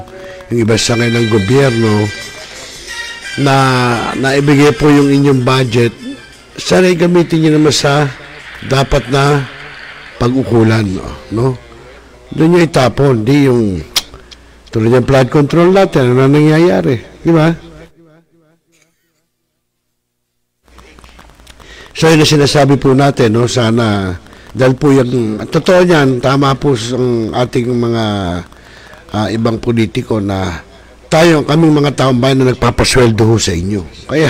yung iba sa ngayon ng gobyerno, na naibigay po yung inyong budget, sana gamitin nyo naman sa dapat na pag-ukulan, no? Doon nyo itapon, di yung tulad yung flood control natin, ano na nangyayari, di ba? So yun na sinasabi po natin, no? Sana, dahil po yung, totoo yan, tama po ang ating mga ibang politiko na kaming mga taong bayan na nagpapasweldo ho sa inyo. Kaya,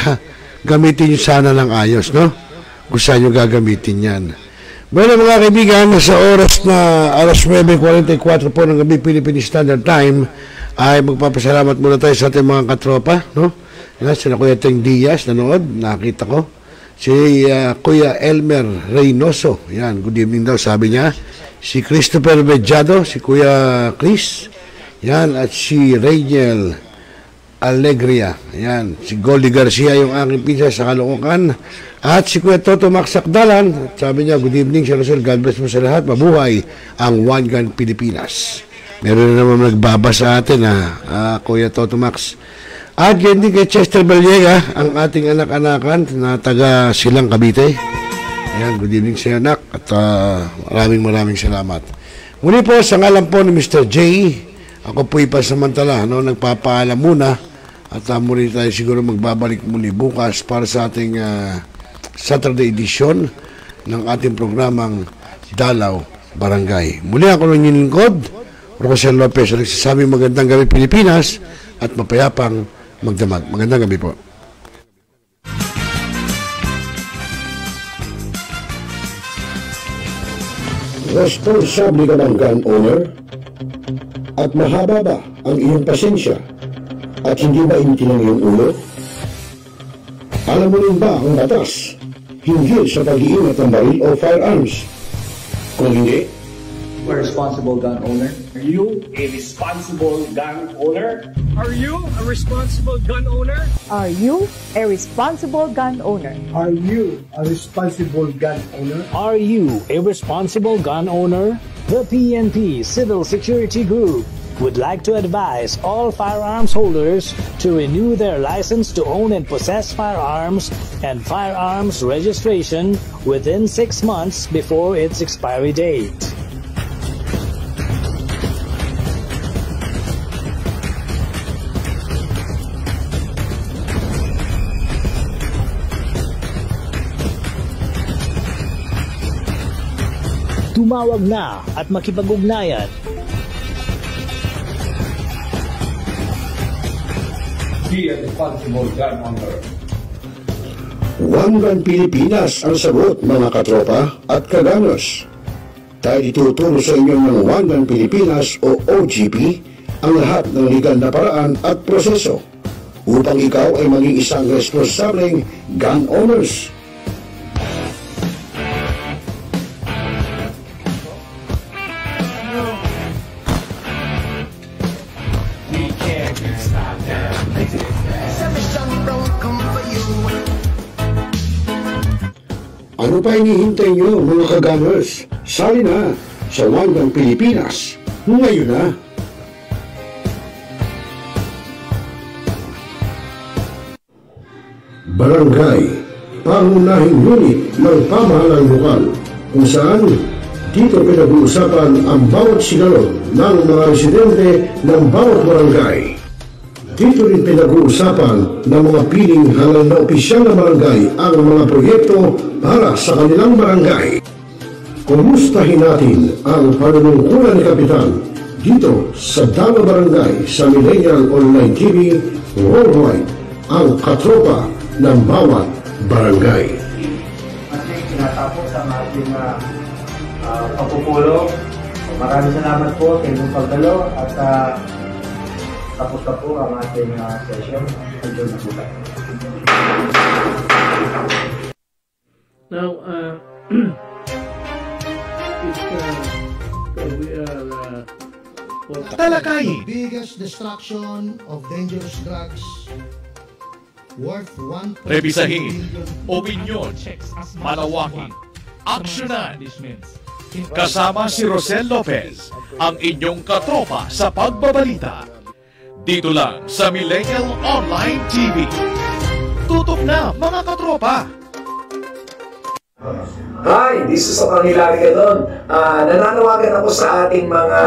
gamitin nyo sana ng ayos, no? Kung saan nyo gagamitin yan. Bueno, mga kaibigan, sa oras na alas 9:44 po ng gabi Philippine Standard Time, ay magpapasalamat muna tayo sa ating mga katropa, no? Yan, sila Kuya Teng Diaz, nanood, nakita ko. Si Kuya Elmer Reynoso, yan, good evening daw, sabi niya. Si Christopher Vejado, si Kuya Chris, yan, at si Rachel Alegria, yan, si Goldie Garcia, yung aking pinsa sa Caloocan, at si Kuya Toto Max Sakdalan, sabi niya, good evening, Sir Rosel, God bless mo sa lahat, mabuhay ang One Gun Pilipinas. Meron na naman nagbaba sa atin, Kuya Toto Max. At yan din kay Chester Ballega, ang ating anak-anakan na taga Silang Cavite. Ayan, good evening sa iyo, anak. At maraming salamat. Muli po, sa ngalan po ni Mr. J, ako po ipasamantala, no, nagpapaalam muna. At muli tayo siguro magbabalik muli bukas para sa ating Saturday edition ng ating programang Dalaw Barangay. Muli ako ng inyong lingkod, Rosel Lopez, nagsasabi magandang gabi Pilipinas at mapayapang magdamag. Magandang gabi po. Responsable ka ng gun owner? At mahaba ba ang iyong pasensya? At hindi ba inti ng iyong ulo? Alam mo rin ba ang batas hinggil sa pag-iingat ng baril o firearms? Kung hindi, a responsible gun owner? Are you a responsible gun owner? Are you a responsible gun owner? Are you a responsible gun owner? Are you a responsible gun owner? Are you a responsible gun owner? The PNP Civil Security Group would like to advise all firearms holders to renew their license to own and possess firearms and firearms registration within 6 months before its expiry date. Tumawag na at makipag-ugnayan. Be a responsible gun owner. One Gun Pilipinas ang sagot, mga katropa at kaganos. Tayo ituturo sa inyo ng One Gun Pilipinas o OGP ang lahat ng legal na paraan at proseso upang ikaw ay maging isang responsableng gun owners. Ano pa hinihintay nyo, mga kaganers? Sali na sa One Gun Pilipinas ngayon na. Barangay, pangunahing unit ng pamahalaan lokal kung saan dito pinag-uusapan ang bawat sigalot ng mga residente ng bawat barangay. Dito rin pinag-uusapan ng mga piling halal na opisyal na barangay ang mga proyekto para sa kanilang barangay. Kumustahin natin ang panunungkulan ni Kapitan dito sa Dalaw Barangay sa Millennial Online TV Worldwide, ang katropa ng bawat barangay. Ating tinatapos ang ating pagpupulong. Maraming salamat po sa inyong pagdalo at tapos na po ang ating session. Enjoy na po tayo. Now, if we are talakayin. Biggest destruction of dangerous drugs worth 1.2 Rebisahin, billion. opinyon, malawaking, aksyonan. Kasama si Rosel Lopez, ang inyong katropa sa pagbabalita. Dito lang sa Millennial Online TV. Tutok na mga katropa! Hi, this is Okang Hilary Gadon. Nananawagan ako sa ating mga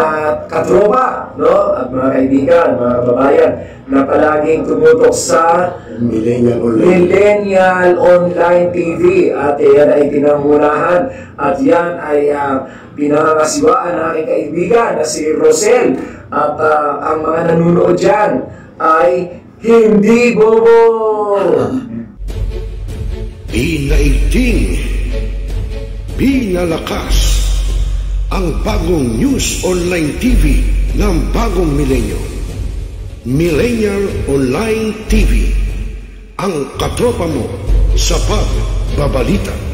katropa, no? At mga kaibigan, mga kababayan, na palaging tumutok sa Millennial Online TV. At yan ay pinangunahan at yan ay pinangangasiwaan ng aking kaibigan na si Rosel. At ang mga nanonood dyan ay hindi bobo! Pinaigting, pinalakas ang bagong news online TV ng bagong milenyo. Millennial Online TV, ang katropa mo sa pagbabalita.